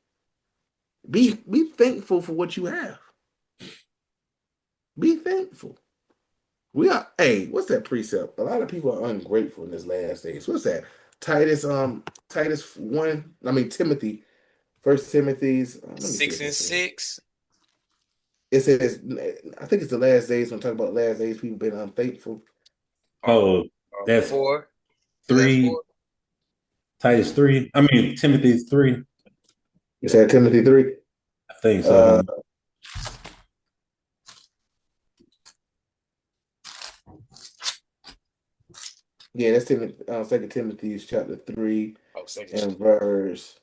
Be thankful for what you have. Be thankful. We are. Hey, what's that precept? A lot of people are ungrateful in this last days. What's that? Titus 1. I mean Timothy. First Timothy's. Let me see 6 and 6. It says, I think it's the last days. When I talk about last days, people been unthankful. Oh, that's 4. 3. Titus 3. I mean, Timothy's 3. You said Timothy 3? I think so. Yeah, that's Timothy, 2 Timothy's chapter 3 and verse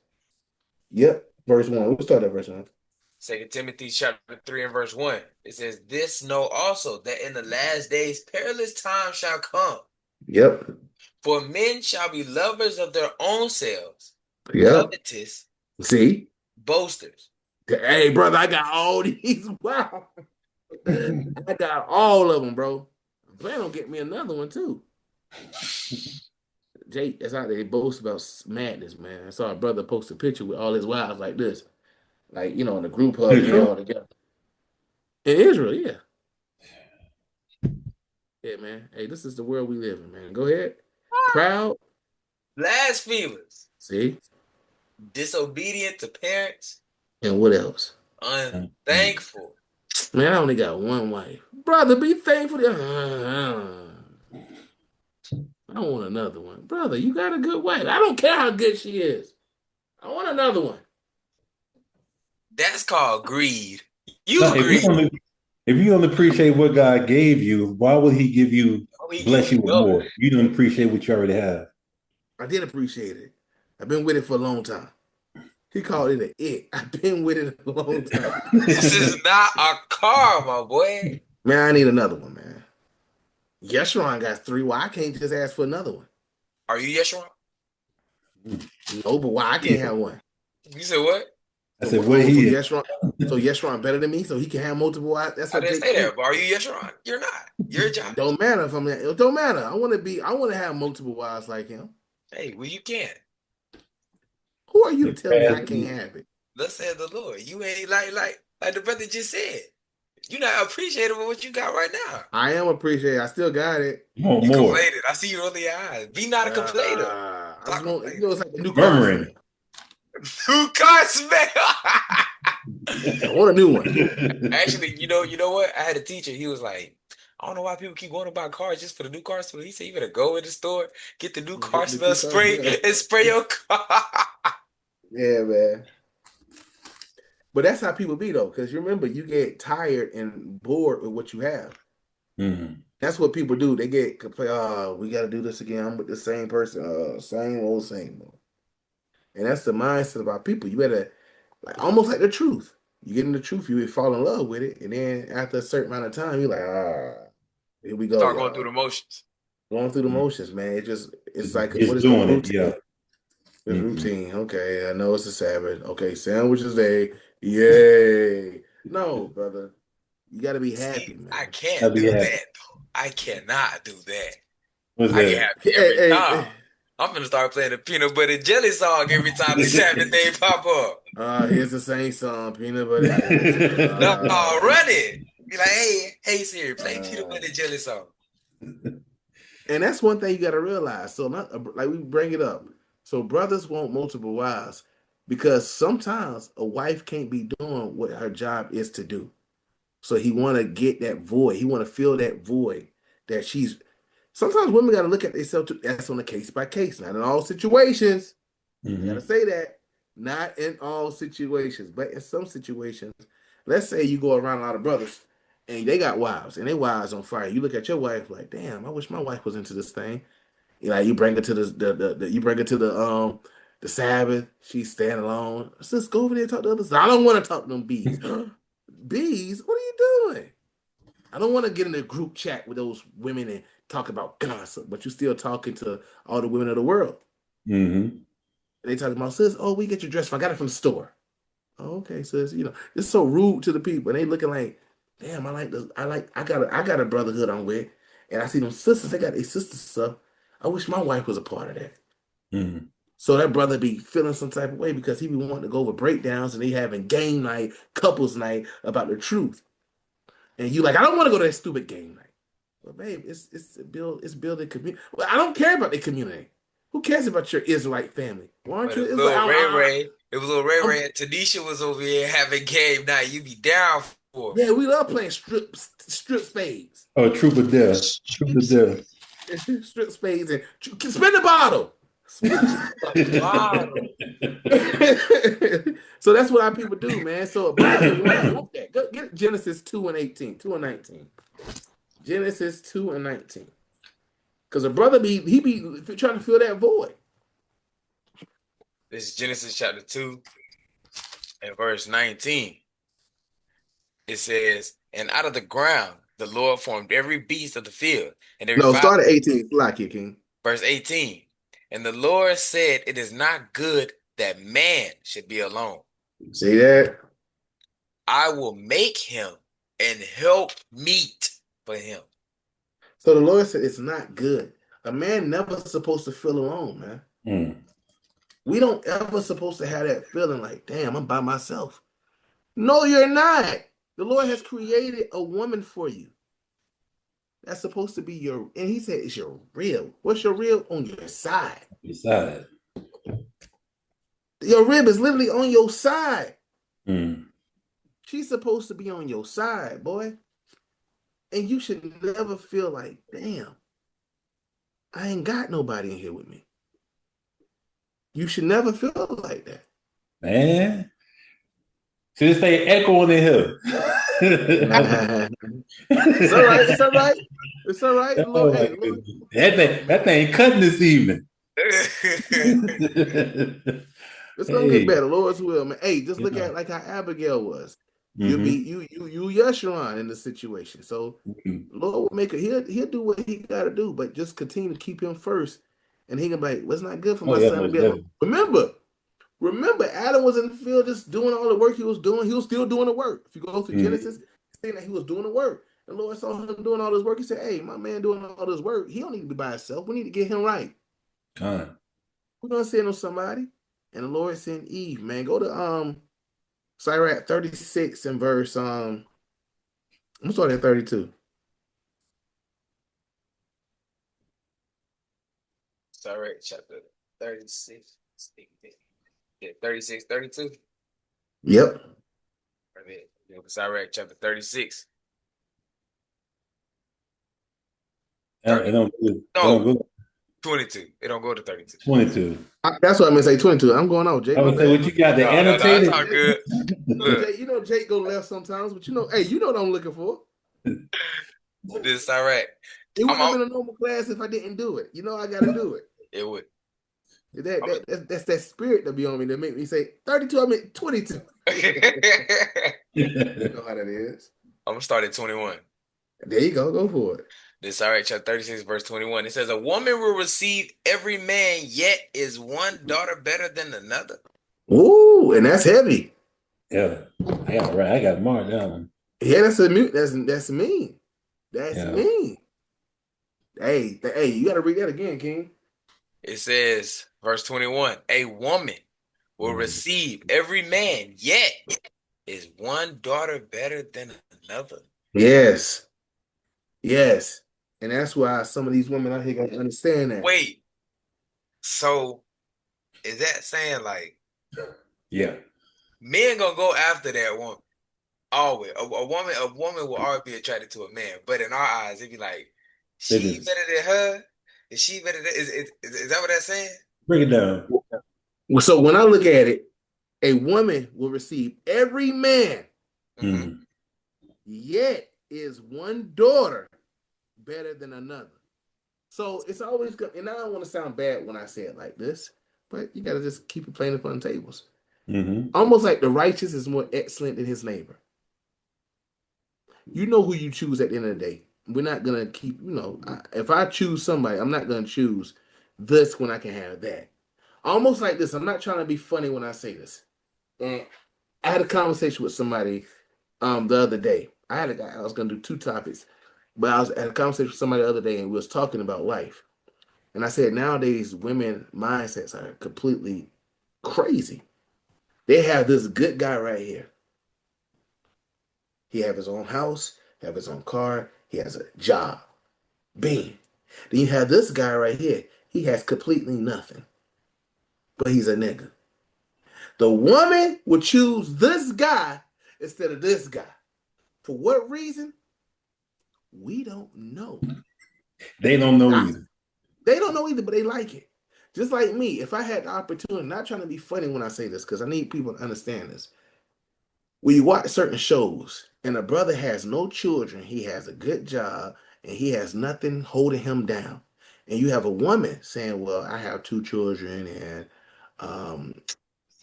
1. We'll start at verse 1. 2 Timothy chapter 3 and verse 1. It says, this know also that in the last days perilous times shall come. Yep. For men shall be lovers of their own selves, Yep. covetous, See? boasters. Hey, brother, I got all these. Wow. I got all of them, bro. I plan on getting me another one, too. Jake, that's how they boast about madness, man. I saw a brother post a picture with all his wives like this. Like, in a group hug and they all together. In Israel, yeah. Yeah, man. Hey, this is the world we live in, man. Go ahead. Proud. Blasphemers. See? Disobedient to parents. And what else? Unthankful. Man, I only got one wife. Brother, be thankful. I want another one. Brother, you got a good wife. I don't care how good she is. I want another one. That's called greed. You No, greed. if you don't appreciate what God gave you, why would He give you, bless you with more? You don't appreciate what you already have. I did appreciate it. I've been with it for a long time. He called it an it. I've been with it a long time. This is not a car, my boy. Man, I need another one, man. Yeshurun got 3. Why I can't just ask for another one? Are you Yeshurun? No, but why I can't have one? You said what? I said, what he is? So Yeshurun better than me, so he can have multiple wives. That's I didn't say that, but are you Yeshurun? You're not. You're a John. Don't matter if I'm. It don't matter. I want to have multiple wives like him. Hey, well, you can. Who are you to tell me I can't have it? Thus said the Lord. You ain't like the brother just said. You're not appreciative of what you got right now. I am appreciative. I still got it. You complained. I see you rolling your eyes. Be not a complainer. It's like the new car smell. New car smell. I want a new one. Actually, you know what? I had a teacher. He was like, I don't know why people keep going to buy cars just for the new car smell. He said you better go in the store, get the new car smell spray, and spray your car. Yeah, man. But that's how people be though, because you remember you get tired and bored with what you have. Mm-hmm. That's what people do. They get complain. Oh, we got to do this again. I'm with the same person. Same old. And that's the mindset of our people. You better almost like the truth. You get in the truth, you fall in love with it, and then after a certain amount of time, you're like, here we go. Start going through the motions. Going through the motions, man. It's like just what is doing the routine? Yeah. It's routine. Okay, I know it's a Sabbath. Okay, sandwiches day. Yay! No, brother, you got to be happy, man. I can't do that though. I cannot do that. What's I that? get happy every time. I'm gonna start playing the peanut butter jelly song every time the Sabbath day pop up. Here's the same song, peanut butter jelly. No, run it. Be like, hey Siri, play peanut butter jelly song. And that's one thing you got to realize. So, not like we bring it up. So, brothers want multiple wives because sometimes a wife can't be doing what her job is to do. So he want to get that void. He want to fill that void that she's. Sometimes women got to look at themselves too. That's on a case by case, not in all situations. You got to say that. Not in all situations, but in some situations. Let's say you go around a lot of brothers and they got wives and their wives on fire. You look at your wife like, damn, I wish my wife was into this thing. You bring her to you bring her to the Sabbath. She's staying alone. Sis, go over there and talk to others. I don't want to talk to them bees. Bees? What are you doing? I don't want to get in a group chat with those women and talk about gossip, but you're still talking to all the women of the world. Mm-hmm. They talking about, sis, oh, we get your dress from. I got it from the store. Oh, okay, sis. It's so rude to the people. And they looking like, damn, I like this. I got a brotherhood I'm with. And I see them sisters, they got their sister stuff. I wish my wife was a part of that. Mm-hmm. So that brother be feeling some type of way because he be wanting to go over breakdowns and they having game night, couples night about the truth. And you like, I don't want to go to that stupid game night. Well, babe, it's building community. Well, I don't care about the community. Who cares about your Israelite family? Why aren't But you it was Israelite? little Ray Ray and Tanisha was over here having game night. You be down for Yeah, we love playing strip spades. Oh, Troop of Death. Troop of Death. Strip spades and spin the bottle. wow. So that's what our people do, man. So a brother can want that. Go get Genesis 2 and 18, 2 and 19. Genesis 2 and 19. Because a brother be trying to fill that void. This is Genesis chapter 2 and verse 19. It says, and out of the ground the Lord formed every beast of the field and every No, fowl. start at 18. Like it, King. Verse 18. And the Lord said, it is not good that man should be alone. See that? I will make him and help meet for him. So the Lord said it's not good. A man never supposed to feel alone, man. Mm. We don't ever supposed to have that feeling like, damn, I'm by myself. No, you're not. The Lord has created a woman for you. That's supposed to be your, and he said it's your rib. What's your rib? On your side. Beside. Your rib is literally on your side. Mm. She's supposed to be on your side, boy. And you should never feel like, damn, I ain't got nobody in here with me. You should never feel like that. Man. So this ain't echoing in here. It's all right. It's all right. It's all right. Oh, Lord, hey, Lord. that thing cutting this evening. It's gonna get better, Lord's will, man. Hey, just look at like how Abigail was. You'll be you Yeshurun in the situation. So Lord will make it. He'll do what he got to do, but just continue to keep him first, and he can be like, "What's not good for my son to be alone." Remember, Adam was in the field just doing all the work he was doing. He was still doing the work. If you go through Genesis, saying that he was doing the work, and the Lord saw him doing all this work. He said, "Hey, my man doing all this work. He don't need to be by himself. We need to get him right. We're gonna send him somebody." And the Lord sent Eve, man. Go to Sirach 36 and verse I'm gonna start at 32. Sirach chapter 36. 36, 32. Yep. Sirach chapter 36. It don't go 22. It don't go to 32. 22. That's what I'm gonna say. 22. I'm going out, Jake. I would say what you got the annotated. That's all good. Look. Jake go left sometimes, but hey, you know what I'm looking for. This Sirach. It wouldn't have been a normal class if I didn't do it. I gotta do it. It would. That's that spirit that be on me that make me say 32. I mean 22. You know how that is. I'm gonna start at 21. There you go. Go for it. This Sirach chapter 36, verse 21. It says, a woman will receive every man, yet is one daughter better than another. Ooh, and that's heavy. Yeah. I got marked down. Yeah, that's mean. That's mean. Hey, you gotta read that again, King. It says, verse 21, a woman will receive every man, yet is one daughter better than another. Yes. And that's why some of these women out here got to understand that. Wait, so is that saying like Yeah. men gonna go after that woman? Always, a woman will always be attracted to a man, but in our eyes, it'd be like, They she just better than her. Is she better than? Is that what that's saying? break it down. So when I look at it, a woman will receive every man, Mm. yet is one daughter better than another. So it's always good. And I don't want to sound bad when I say it like this, but you got to just keep it plain upon the tables. Mm-hmm. Almost like the righteous is more excellent than his neighbor. You know who you choose at the end of the day. We're not going to keep, if I choose somebody, I'm not going to choose this when I can have that. Almost like this. I'm not trying to be funny when I say this. And I had a conversation with somebody the other day. I was going to do 2 topics, but I was at a conversation with somebody the other day and we was talking about life. And I said, nowadays, women mindsets are completely crazy. They have this good guy right here. He have his own house, have his own car, he has a job. Bam. Then you have this guy right here. He has completely nothing, but he's a nigga. The woman would choose this guy instead of this guy. For what reason? We don't know. They don't know either. They don't know either, but they like it. Just like me, if I had the opportunity, not trying to be funny when I say this, because I need people to understand this. When you watch certain shows and a brother has no children, he has a good job, and he has nothing holding him down. And you have a woman saying, well, I have 2 children and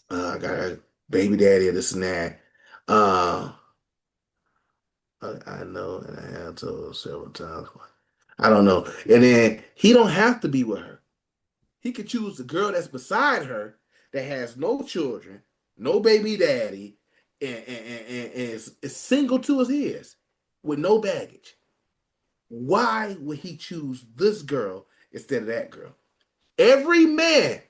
I got a baby daddy or this and that. I know, and I have told several times. I don't know. And then he don't have to be with her. He could choose the girl that's beside her that has no children, no baby daddy, and is single to his with no baggage. Why would he choose this girl instead of that girl? Every man,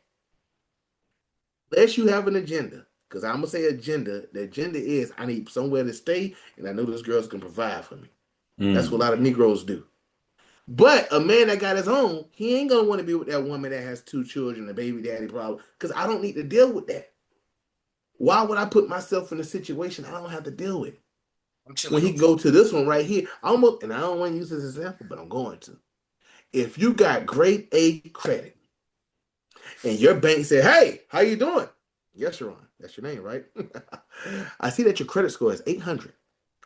unless you have an agenda, because I'm going to say agenda, the agenda is I need somewhere to stay, and I know this girl's going to provide for me. That's what a lot of Negroes do. But a man that got his own, he ain't going to want to be with that woman that has 2 children, a baby daddy problem, because I don't need to deal with that. Why would I put myself in a situation I don't have to deal with? When he can go to this one right here, and I don't want to use this example, but I'm going to. If you got grade A credit and your bank said, hey, how you doing? Yes, Sharon. That's your name, right? I see that your credit score is 800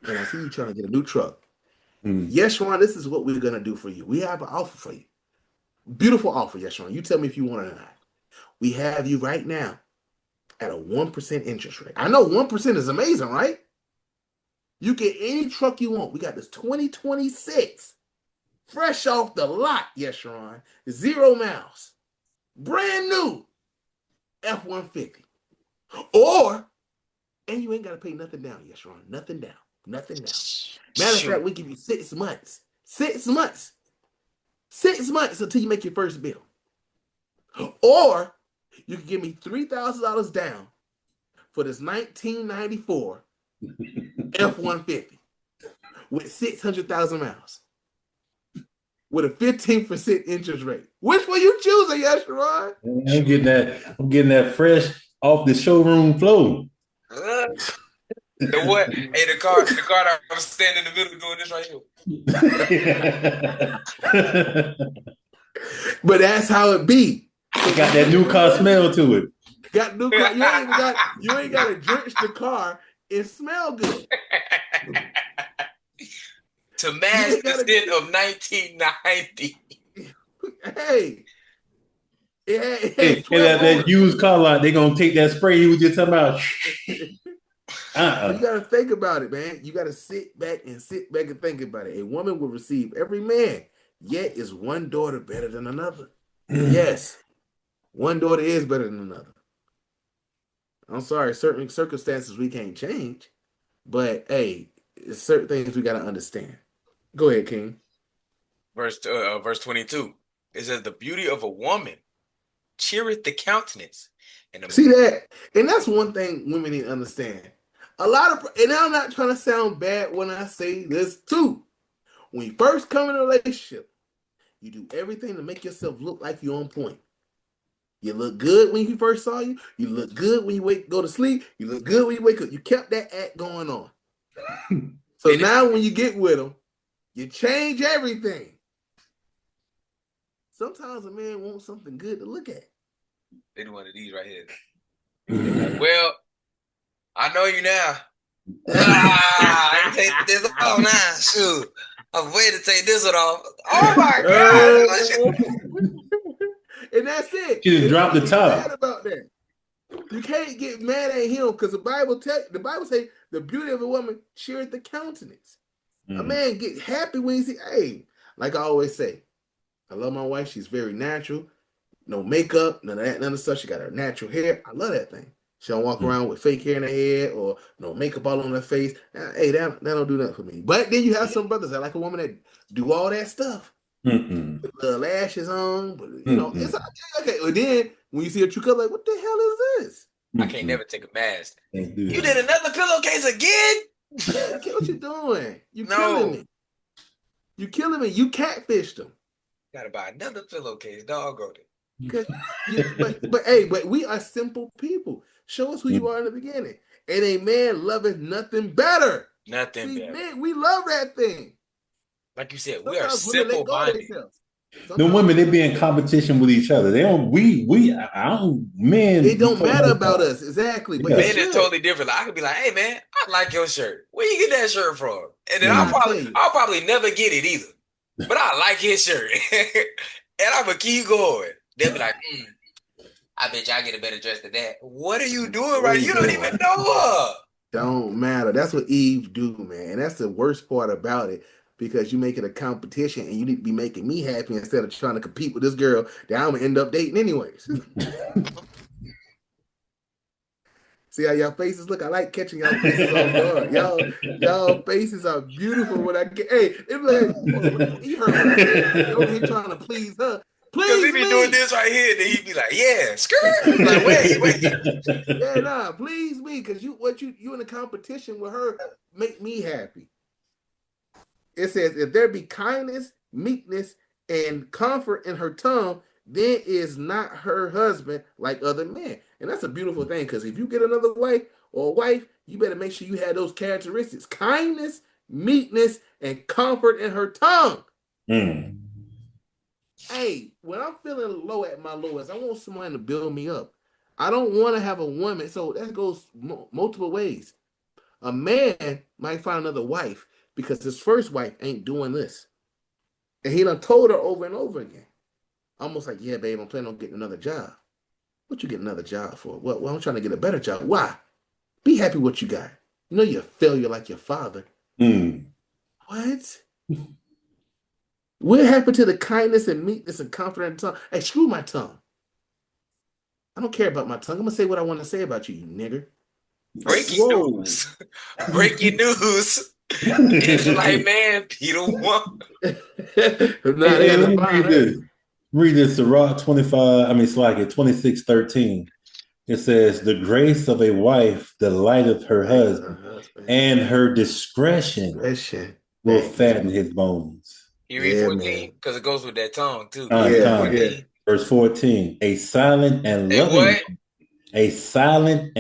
and I see you trying to get a new truck. Yes, Sharon, this is what we're going to do for you. We have an offer for you. Beautiful offer, yes, Sharon. You tell me if you want it or not. We have you right now at a 1% interest rate. I know 1% is amazing, right? You get any truck you want. We got this 2026, fresh off the lot, yes, Sharon. 0 miles. Brand new F-150. And you ain't got to pay nothing down, yes, Sharon. Nothing down. Nothing down. Matter of fact, we give you 6 months. 6 months. 6 months until you make your first bill. Or you can give me $3,000 down for this 1994 F-150 with 600,000 miles with a 15% interest rate. Which one you choosing, yes, Sharon? I'm getting that fresh off the showroom flow. The what? Hey, the car that I'm standing in the middle doing this right here. But that's how it be. It got that new car smell to it. Got new car. You ain't got to drench the car. It smell good. To match the scent of 1990. Hey. That used car lot, they gonna take that spray you was just talking about. So you gotta think about it, man. You gotta sit back and think about it. A woman will receive every man, yet is one daughter better than another? Yes, one daughter is better than another. I'm sorry, certain circumstances we can't change, but hey, it's certain things we gotta understand. Go ahead, King. Verse 22. It says, the beauty of a woman cheereth the countenance. See that? And that's one thing women need to understand. And I'm not trying to sound bad when I say this too. When you first come in a relationship, You do everything to make yourself look like you're on point. You look good when he first saw you. You look good when you go to sleep. You look good when you wake up. You kept that act going on. So now when you get with him, you change everything. Sometimes a man wants something good to look at. They do one of these right here. Like, well, I know you now. I take this off now. Shoot. I'm waiting to take this one off. Oh my God. And that's it. You just dropped the top. Mad about that. You can't get mad at him because the Bible say the beauty of a woman cheereth the countenance. A man get happy when he see, hey, like I always say, I love my wife. She's very natural. No makeup, none of that, none of the stuff. She got her natural hair. I love that thing. She don't walk around with fake hair in her head or no makeup all on her face. Hey, that don't do nothing for me. But then you have some brothers that like a woman that do all that stuff. With the lashes on, but you know, it's okay. Well, then when you see a true color, like, what the hell is this? I can't never take a mask. You did another pillowcase again? Okay, what you doing? You killing me. You killing me. You catfished them. Gotta buy another pillowcase, dog. But we are simple people. Show us who you are in the beginning. And a man loveth nothing better. Nothing better. Man, we love that thing. Like you said, Sometimes we are simple minded. The women, they be in competition with each other. They don't. Men. It don't matter about us exactly. But men is totally different. Like, I could be like, hey man, I like your shirt. Where you get that shirt from? And then I'll probably never get it either. But I like his shirt, and I'm gonna keep going. They'll be like, I bet you I get a better dress than that. What are you doing right? You don't even know her. Don't matter. That's what Eve do, man. And that's the worst part about it. Because you make it a competition and you need to be making me happy instead of trying to compete with this girl that I'm gonna end up dating anyways. See how y'all faces look? I like catching y'all faces off guard. Y'all faces are beautiful when I get. Hey, it's like, you heard what I said. You're over here trying to please her. Please, he be doing this right here, and then he be like, "Yeah, skirt." Like, wait. Yeah, nah, please me, because you in a competition with her make me happy. It says, if there be kindness, meekness, and comfort in her tongue, then is not her husband like other men. And that's a beautiful thing, because if you get another wife or a wife, you better make sure you have those characteristics. Kindness, meekness, and comfort in her tongue. Hey, when I'm feeling low at my lowest, I want someone to build me up. I don't want to have a woman. So that goes multiple ways. A man might find another wife because his first wife ain't doing this. And he done told her over and over again. Almost like, yeah, babe, I'm planning on getting another job. What you get another job for? Well, I'm trying to get a better job. Why? Be happy with what you got. You know you're a failure like your father. What? What happened to the kindness and meekness and confidence tongue? Hey, screw my tongue. I don't care about my tongue. I'm going to say what I want to say about you, you nigger. Breaking news. Breaking news. It's like, man, Peter won. Let me read this. Sirach 26:13. It says, the grace of a wife delighteth her husband, and her discretion will fatten his bones. You read 14? Because it goes with that tongue, too. Verse 14. A silent and loving woman. A silent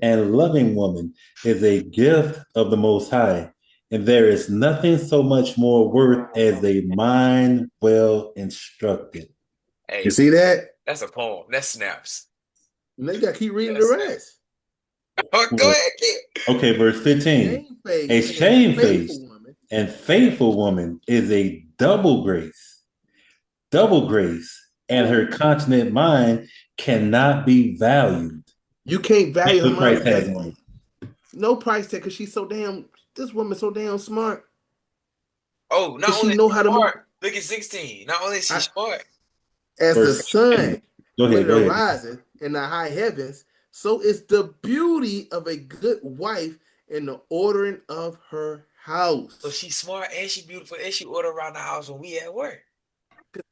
and loving woman is a gift of the Most High, and there is nothing so much more worth as a mind well instructed. Hey, you see that? That's a poem. That snaps. Now you got to keep reading the rest. Go ahead, kid. Okay, verse 15. A shamefaced and faithful woman is a double grace, and her continent mind cannot be valued. You can't value her mind. No price tag, because she's this woman's so damn smart. Oh, not only she know how to move. Look at 16. Not only is she smart. As the sun when it arises in the high heavens, so is the beauty of a good wife in the ordering of her house. So she's smart and she beautiful and she order around the house when we at work. The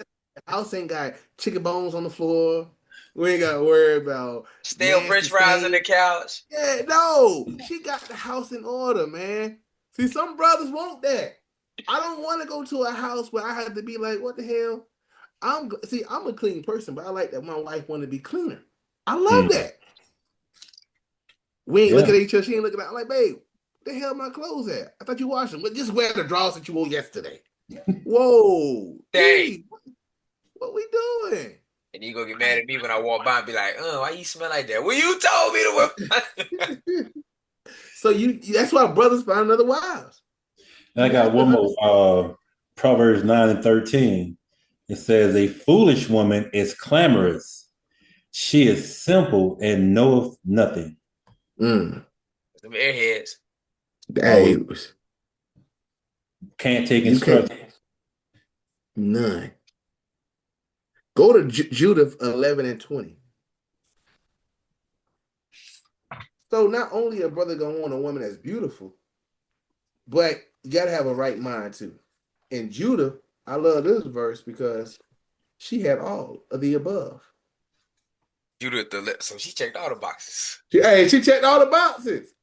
house ain't got chicken bones on the floor. We ain't got to worry about stale French fries on the couch. Yeah, no. She got the house in order, man. See, some brothers want that. I don't want to go to a house where I have to be like, what the hell? I'm a clean person, but I like that my wife want to be cleaner. I love Mm. that. We ain't Yeah. looking at each other. She ain't looking at. I'm like, babe, where the hell my clothes at? I thought you washed them. But just wear the drawers that you wore yesterday. Whoa, Dang. E, what we doing? And you gonna get mad at me when I walk by and be like, why you smell like that? Well, you told me to wear. So that's why brothers find another wives. And I You have got to one understand. more. Proverbs 9:13. It says, "A foolish woman is clamorous. She is simple and knoweth nothing." Mm. Them airheads. Hey, Can't take you can't instruction. none. Go to Judah 11 and 20. So not only a brother gonna want a woman that's beautiful, but you gotta have a right mind too. In Judah, I love this verse because she had all of the above. Judith, so she checked all the boxes. She checked all the boxes.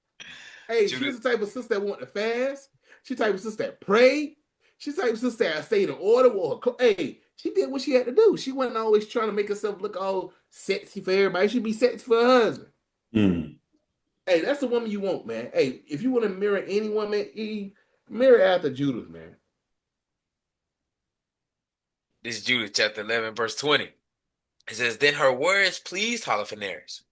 Hey, she Judith, was the type of sister that want to fast. She type of sister that prayed. She type of sister that stayed in order. Hey, she did what she had to do. She wasn't always trying to make herself look all sexy for everybody. She be sexy for her husband. Mm. Hey, that's the woman you want, man. Hey, if you want to mirror any woman, mirror after Judith, man. this is Judith chapter 11, verse 20. It says, Then her words pleased Holofernes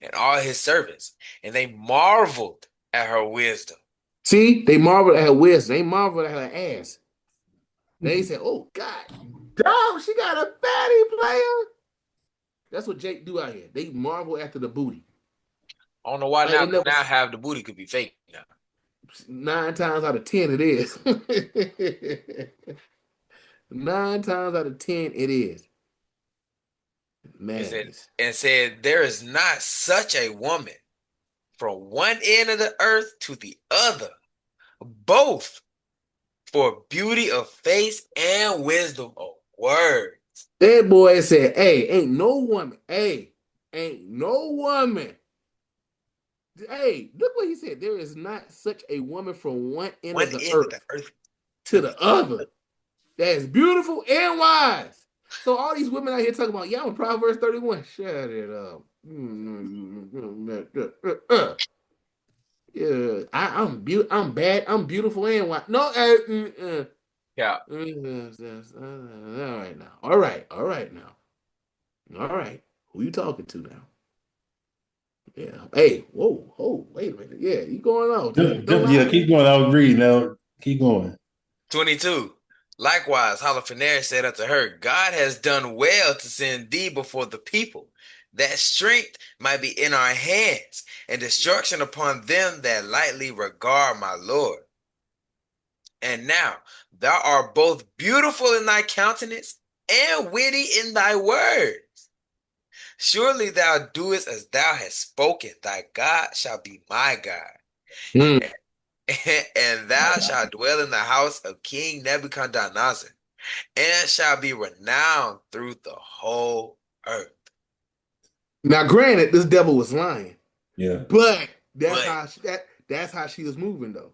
and all his servants, and they marveled at her wisdom. See, they marveled at her wisdom. They marveled at her ass. They said, "Oh God, dog, she got a fatty player." That's what Jake do out here. They marvel after the booty. I don't know why Like now, it never, now half the booty could be fake now. 9 times out of 10 it is. 9 times out of 10 it is It said, madness. and said, There is not such a woman from one end of the earth to the other, both for beauty of face and wisdom of words. That boy said, "Hey, ain't no woman. Hey, ain't no woman. Hey, look what he said. There is not such a woman from one end One of the end of the earth earth to to the the other that is beautiful and wise." So all these women out here talking about, yeah, I'm in Proverbs 31. Shut it up. Yeah, I'm bad. I'm beautiful and wise. No, yeah. all right now. All right. All right now. All right. Who you talking to now? Yeah. Hey, whoa, wait a minute. Yeah, you going on. Don't lie Yeah, to keep me. going. I was reading now. Keep going. 22. Likewise, Holofernes said unto her, God has done well to send thee before the people, that strength might be in our hands, and destruction upon them that lightly regard my Lord. And now thou art both beautiful in thy countenance and witty in thy words. Surely thou doest as thou hast spoken. Thy God shall be my God, Hmm. and thou shalt dwell in the house of King Nebuchadnezzar, and shall be renowned through the whole earth. Now, granted, this devil was lying, Yeah. but But that's how she was moving though.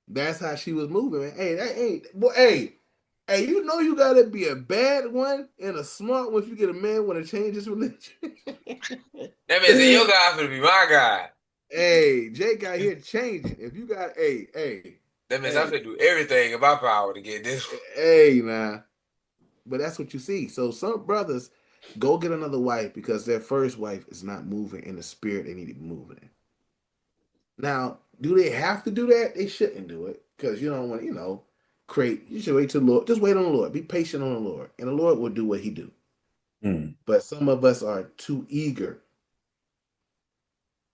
That's how she was moving, man. Hey, that ain't boy. Hey, you know you gotta be a bad one and a smart one if you get a man want to change his religion. that means that your God will be my God. Hey, Jake got here changing. If you got, That means I hey, can do everything in my power to get this. hey, nah. But that's what you see. So some brothers go get another wife because their first wife is not moving in the spirit they need to be moving in. Now, do they have to do that? They shouldn't do it because you don't want, create. You should wait till the Lord. Just wait on the Lord. Be patient on the Lord, and the Lord will do what He do. Mm. But some of us are too eager,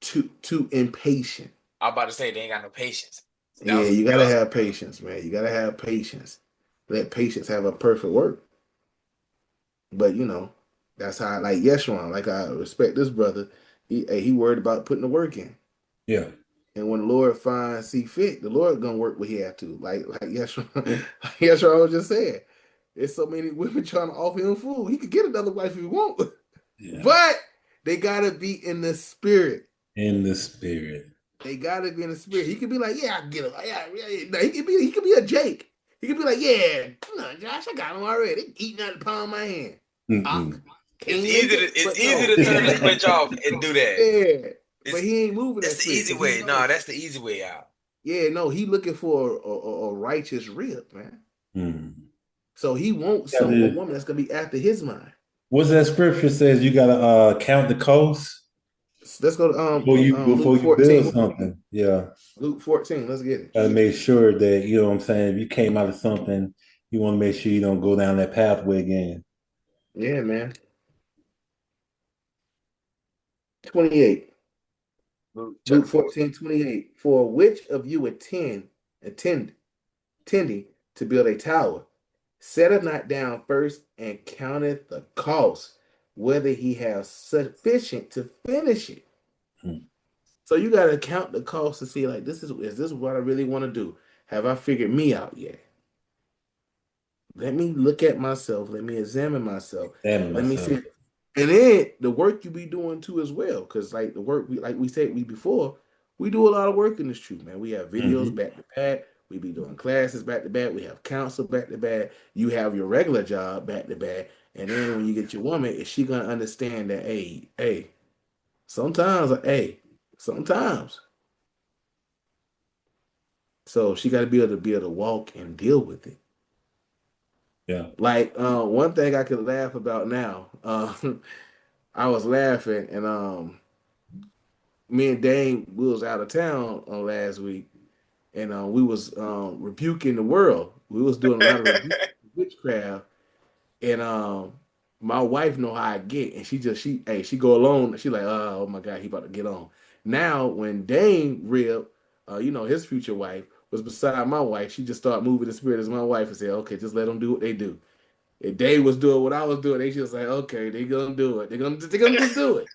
too impatient. I'm about to say they ain't got no patience. That Yeah, was you gotta good. have patience, man. You gotta have patience. Let patience have a perfect work. But that's how like Yeshua, like I respect this brother. He worried about putting the work in. Yeah. And when the Lord see fit, the Lord gonna work what he have to. Like Yeshua, like Yeshua was just saying. There's so many women trying to offer him food. He could get another wife if he want. Yeah. But they gotta be in the spirit. In the spirit. They gotta be in the spirit. He could be like, yeah, I get him. Yeah. No, he could be a Jake. He could be like, yeah, no, Josh, I got him already. They eating out the palm of my hand. Mm-mm. Kingly, It's but easy no. to turn the switch off and do that. Yeah, but It's he ain't moving that That's the spirit easy because he way. No, know. that's the easy way out. Yeah, no, he looking for a righteous rib, man. Mm. So he wants a Gotta- woman that's gonna be after his mind. What's that scripture says? You gotta count the cost So let's go to before Luke you build 14. something. Yeah, Luke 14. Let's get it. gotta make sure that you know what I'm saying. If you came out of something, you want to make sure you don't go down that pathway again. Yeah, man. 28. Luke Luke chapter 14. 14:28. For which of you tending to build a tower, setteth not down first and counteth the cost, whether he have sufficient to finish it. Hmm. So you gotta count the cost to see like is this what I really want to do? Have I figured me out yet? Let me look at myself. Let me examine myself. Damn Let me myself. see. And then the work you be doing too as well. Because like the work we said before, we do a lot of work in this truth, man. We have videos Hmm. back to back. We be doing classes back to back. We have counsel back to back. You have your regular job back to back. And then when you get your woman, is she gonna understand that sometimes. So she gotta be able to walk and deal with it. Yeah. Like one thing I could laugh about now. I was laughing and me and Dane we was out of town last week and we was rebuking the world. We was doing a lot of witchcraft and my wife know how I get and she go alone. She like oh my god he about to get on. Now when Dane Rib, his future wife was beside my wife, she just started moving the spirit as my wife and said okay just let them do what they do. If they was doing what I was doing, they just like, okay, they gonna do it. They gonna just do it.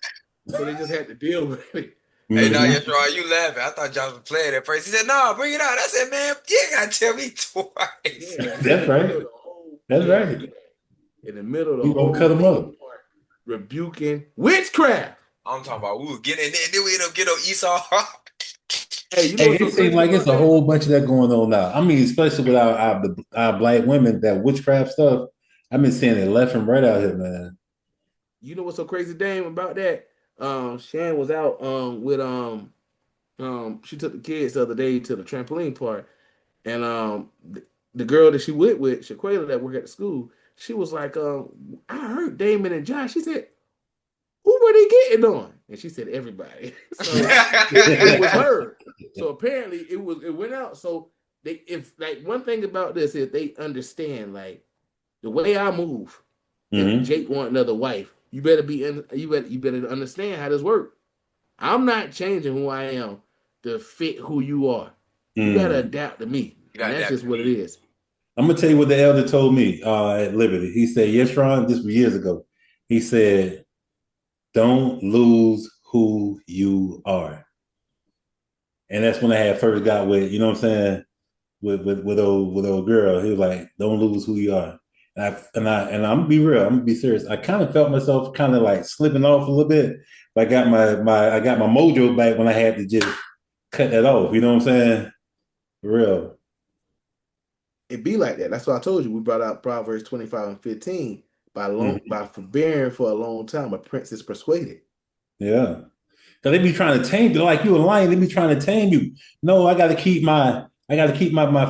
So they just had to deal with it. Hey, And no, Hmm. yes, Ron, you laughing. I thought Josh was playing at first. He said, no, bring it out. I said, man, you ain't got to tell me twice. yeah, in That's the middle right. of the whole That's yeah, right. in the middle of the We gonna whole cut them thing up. part, rebuking witchcraft. I'm talking about we were getting in there, and then we ended up getting on Esau. Hey, you know Hey, what's so it seems crazy like it's about a that? whole bunch of that going on now. I mean, especially with our black women, that witchcraft stuff. I've been seeing it left and right out here, man. You know what's so crazy, Dame, about that? Shan was out with she took the kids the other day to the trampoline park. And the girl that she went with, Shaquela, that worked at the school, she was like, I heard Damon and Josh. She said, who were they getting on? And she said, everybody. So it was her. So apparently it went out. So they if like one thing about this is they understand like the way I move. If Hmm. Jake want another wife, you better be in. You better understand how this works. I'm not changing who I am to fit who you are. You gotta Mm. adapt to me, You and got that's that just to what it me. is. I'm gonna tell you what the elder told me at Liberty. He said, "Yes, Ron, this was years ago." He said, "Don't lose who you are," and that's when I had first got with, you know what I'm saying, with old girl. He was like, "Don't lose who you are." And I'm gonna be real. I'm gonna be serious. I kind of felt myself kind of like slipping off a little bit. But I got my mojo back when I had to just cut that off. You know what I'm saying? For real. It be like that. That's why I told you we brought out Proverbs 25:15. Mhm. By forbearing for a long time, a prince is persuaded. Yeah. Cause they be trying to tame you, like you a lion. They be trying to tame you. No, I got to keep my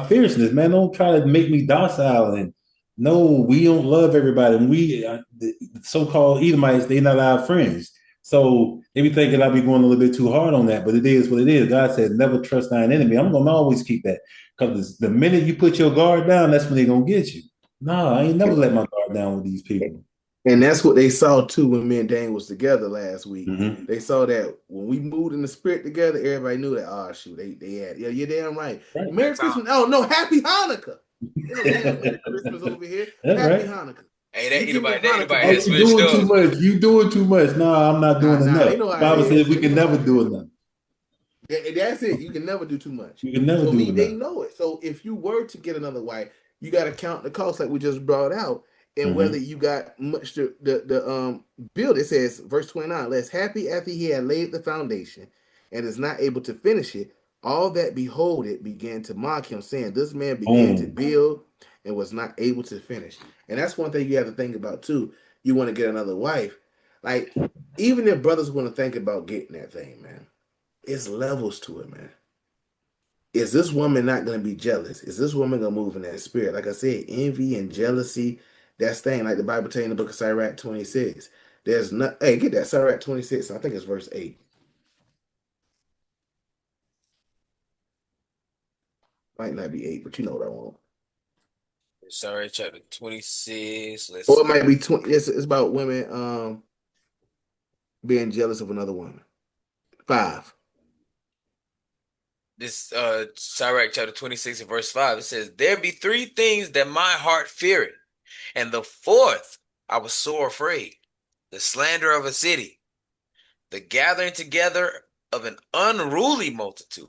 fierceness, man. Don't try to make me docile. And no, we don't love everybody. And the so-called Edomites, they not our friends. So they be thinking I be going a little bit too hard on that, but it is what it is. God said, never trust thine enemy. I'm gonna always keep that because the minute you put your guard down, that's when they gonna get you. No, I ain't never let my guard down with these people. And that's what they saw too when me and Dane was together last week. Hmm. They saw that when we moved in the spirit together, everybody knew that, oh shoot, they had yeah, you're damn right. Right. Merry That's all. Christmas. Oh no, happy Hanukkah. Ain't no damn Merry Christmas over here. That's Happy right. Hanukkah. Hey, You give me a that Hanukkah anybody Oh, had present. you switched doing too up. much. You doing too much. No, I'm not doing Nah, enough. they know The how it Bible says is. we They can know never how it do is. enough. That's it. You can never do too much. We can never So do me, they enough. know it. So if you were to get another wife, you got to count the cost like we just brought out, and whether Hmm. you got much to build. It says verse 29. Less happy after he had laid the foundation, and is not able to finish it, all that behold it began to mock him, saying, This man began to build and was not able to finish. And that's one thing you have to think about too. You want to get another wife. Like, even if brothers want to think about getting that thing, man, it's levels to it, man. Is this woman not going to be jealous? Is this woman going to move in that spirit? Like I said, envy and jealousy, that's thing. Like the Bible tells in the book of Sirach 26. There's not, hey, get that, Sirach 26, I think it's verse 8. Might not be 8, but you know what I want. Sorry, chapter 26. Let's Or it see. might be 20. It's about women being jealous of another woman. 5. This Sirach chapter 26 and verse 5. It says, There be 3 things that my heart feareth, and the 4th I was sore afraid. The slander of a city, the gathering together of an unruly multitude,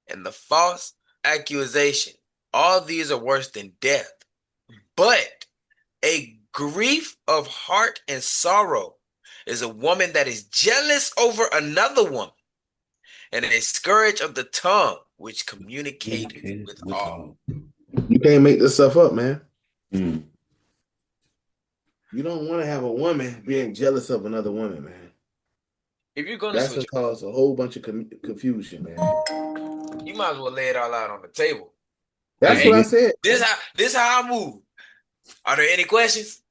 and the false accusation. All these are worse than death. But a grief of heart and sorrow is a woman that is jealous over another woman, and a scourge of the tongue which communicates with all. You can't make this stuff up, man. Mm. You don't want to have a woman being jealous of another woman, man. If you're gonna That's switch, gonna cause a whole bunch of confusion, man. you might as well lay it all out on the table. That's Hey, what I said. This how I move. Are there any questions?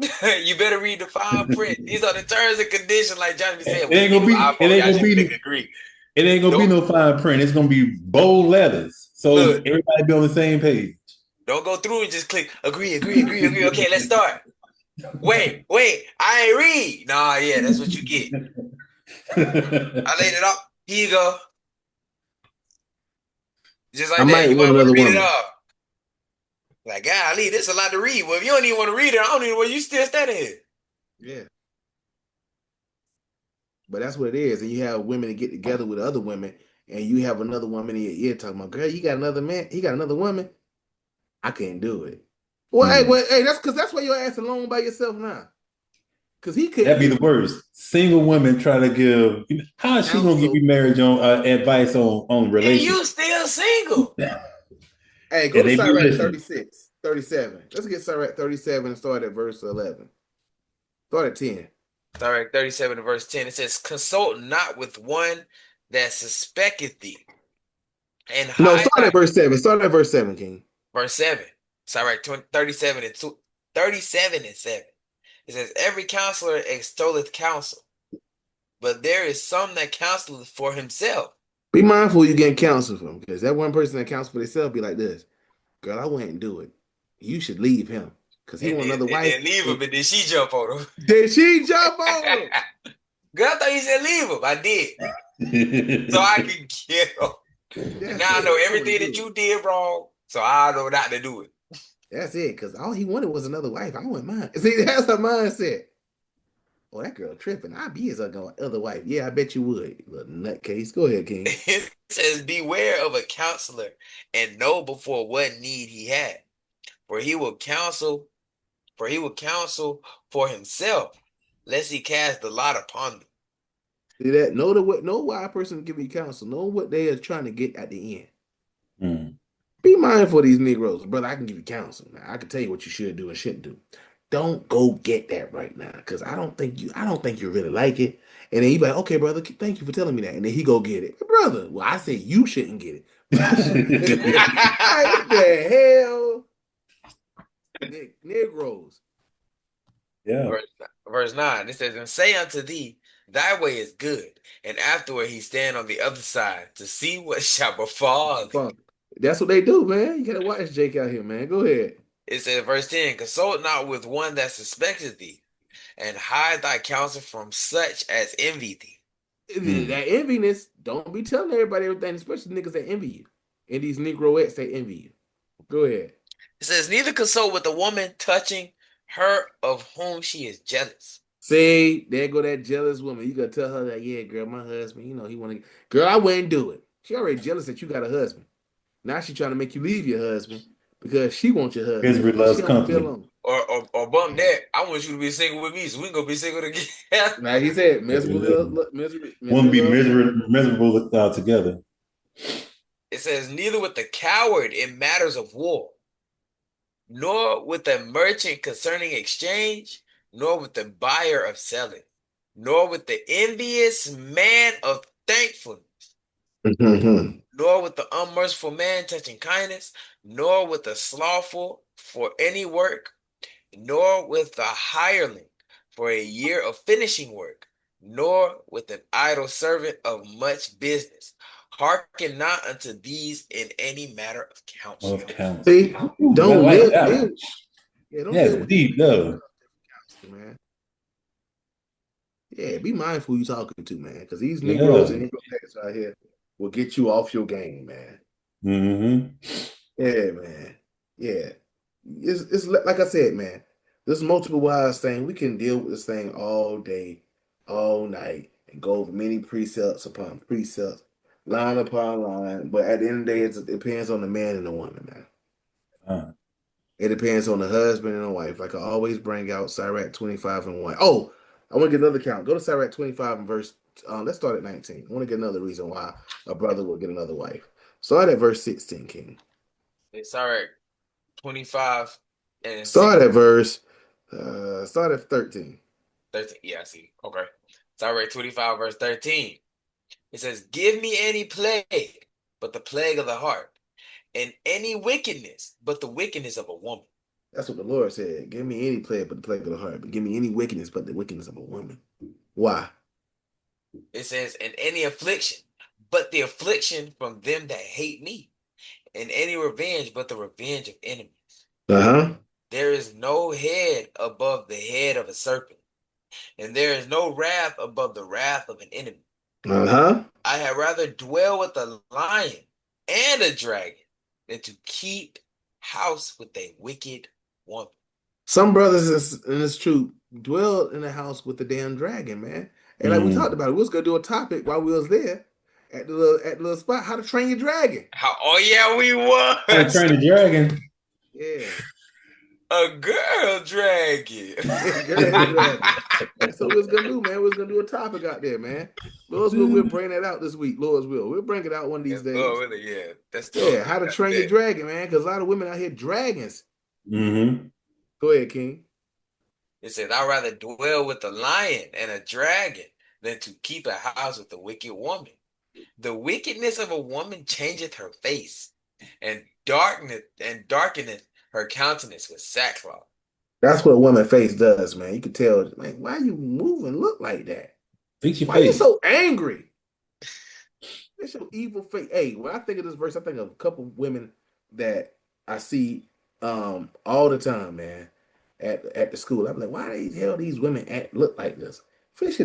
You better read the fine print. These are the terms and conditions, like Johnny said. It ain't gonna be. It ain't gonna be no fine print. It's gonna be bold letters, so Look, everybody be on the same page. Don't go through and just click agree. Okay, let's start. Wait, I ain't read. Nah, yeah, that's what you get. I laid it up. Here you go. Just like I that. might You want might want another to read it woman. off. Like, golly, this is a lot to read. Well, if you don't even want to read it, I don't even want you still standing here. Yeah. But that's what it is. And you have women that get together with other women, and you have another woman in your ear talking about, girl, you got another man, he got another woman. I can't do it. Well, hey, that's because that's why your ass alone by yourself now. Because he couldn't. That'd be the worst. Single women try to give. How is she gonna give you marriage on advice on relationships? And you still single. Hey, go to Sirach 36, 37. Let's get Sirach 37 and start at verse 11. Start at 10. Sirach 37 to verse 10. It says, Consult not with one that suspecteth thee. And no, start at verse 7. Start at verse 7, King. Verse 7. Sirach 37 and 2. 37 and 7. It says, Every counselor extolleth counsel, but there is some that counseleth for himself. Be mindful you getting counsel from, because that one person that counsels for themselves be like this. Girl, I wouldn't do it. You should leave him. Because he want another wife. And leave him, and then she jump on him. Did she jump on him? Girl, I thought you said leave him. I did. So I can get him. Now I know everything that you did wrong, so I know not to do it. That's it, because all he wanted was another wife. I wouldn't mind. See, that's her mindset. Oh, that girl tripping. I'd be his other wife. Yeah, I bet you would. Little nutcase. Go ahead, King. It says, Beware of a counselor, and know before what need he had. For he will counsel for himself, lest he cast the lot upon them. See that? Know why a person give you counsel. Know what they are trying to get at the end. Mm. Be mindful of these Negroes. Brother, I can give you counsel. Now, I can tell you what you should do and shouldn't do. Don't go get that right now, because I don't think you really like it. And then you be like, okay, brother, thank you for telling me that. And then he go get it. Brother, well, I said you shouldn't get it. What the hell? Negroes. Yeah. Verse 9, it says, And say unto thee, Thy way is good, and afterward he stand on the other side to see what shall befall thee. That's what they do, man. You gotta watch Jake out here, man. Go ahead. It says, verse 10, Consult not with one that suspecteth thee, and hide thy counsel from such as envy thee. That enviness, don't be telling everybody everything, especially niggas that envy you. And these Negroettes, they envy you. Go ahead. It says, Neither consult with a woman touching her of whom she is jealous. See, there go that jealous woman. You gotta tell her that, yeah, girl, my husband, he wanna. Girl, I wouldn't do it. She already jealous that you got a husband. Now she trying to make you leave your husband because she wants your husband. Misery loves company. Or bump that. I want you to be single with me, so we can go be single together. Now he said miserable, Wouldn't be miserable. miserable together. It says, neither with the coward in matters of war, nor with the merchant concerning exchange, nor with the buyer of selling, nor with the envious man of thankfulness, nor with the unmerciful man touching kindness, nor with the slothful for any work, nor with the hireling for a year of finishing work, nor with an idle servant of much business. Hearken not unto these in any matter of counsel. See, don't like live. that one. Don't That's live with deep, though. man. Yeah, be mindful who you talking to, man, because these Yeah. Negroes and Negro cats out here will get you off your game, man. Yeah, man. Yeah. It's like I said, man, this multiple wives thing, we can deal with this thing all day, all night, and go over many precepts upon precepts, line upon line. But at the end of the day, it depends on the man and the woman, man. It depends on the husband and the wife. Like I always bring out Sirach 25 and 1. Oh, I want to get another count. Go to Sirach 25 and verse. Let's start at 19. I want to get another reason why a brother will get another wife. Start at verse 16, King. It's all right. 25 and Start at verse. Start at 13. 13. Yeah, I see. Okay. It's all right. 25 verse 13. It says, give me any plague, but the plague of the heart, and any wickedness, but the wickedness of a woman. That's what the Lord said. Give me any plague but the plague of the heart, but give me any wickedness but the wickedness of a woman. Why? It says, and any affliction, but the affliction from them that hate me, and any revenge, but the revenge of enemies. There is no head above the head of a serpent, and there is no wrath above the wrath of an enemy. I had rather dwell with a lion and a dragon than to keep house with a wicked woman. Some brothers, and it's true, dwell in the house with the damn dragon, man. And like we talked about, we was gonna do a topic while we was there at the little spot, how to train your dragon. Oh yeah, we was. How to train a dragon. Yeah. A girl dragon. Girl dragon. That's what we was gonna do, man. We was gonna do a topic out there, man. Lord's will, we'll bring that out this week. Lord's will. We'll bring it out one of these days. Oh, really? Yeah. That's how to train your dragon, man. Because a lot of women out here dragons. Go ahead, King. It says, I'd rather dwell with a lion and a dragon than to keep a house with a wicked woman. The wickedness of a woman changeth her face, and darkeneth her countenance with sackcloth. That's what a woman face does, man. You can tell, man, why you move and look like that? Why you so angry? That's your evil face. Hey, when I think of this verse, I think of a couple women that I see all the time, man, at the school. I'm like, why the hell these women look like this? Fix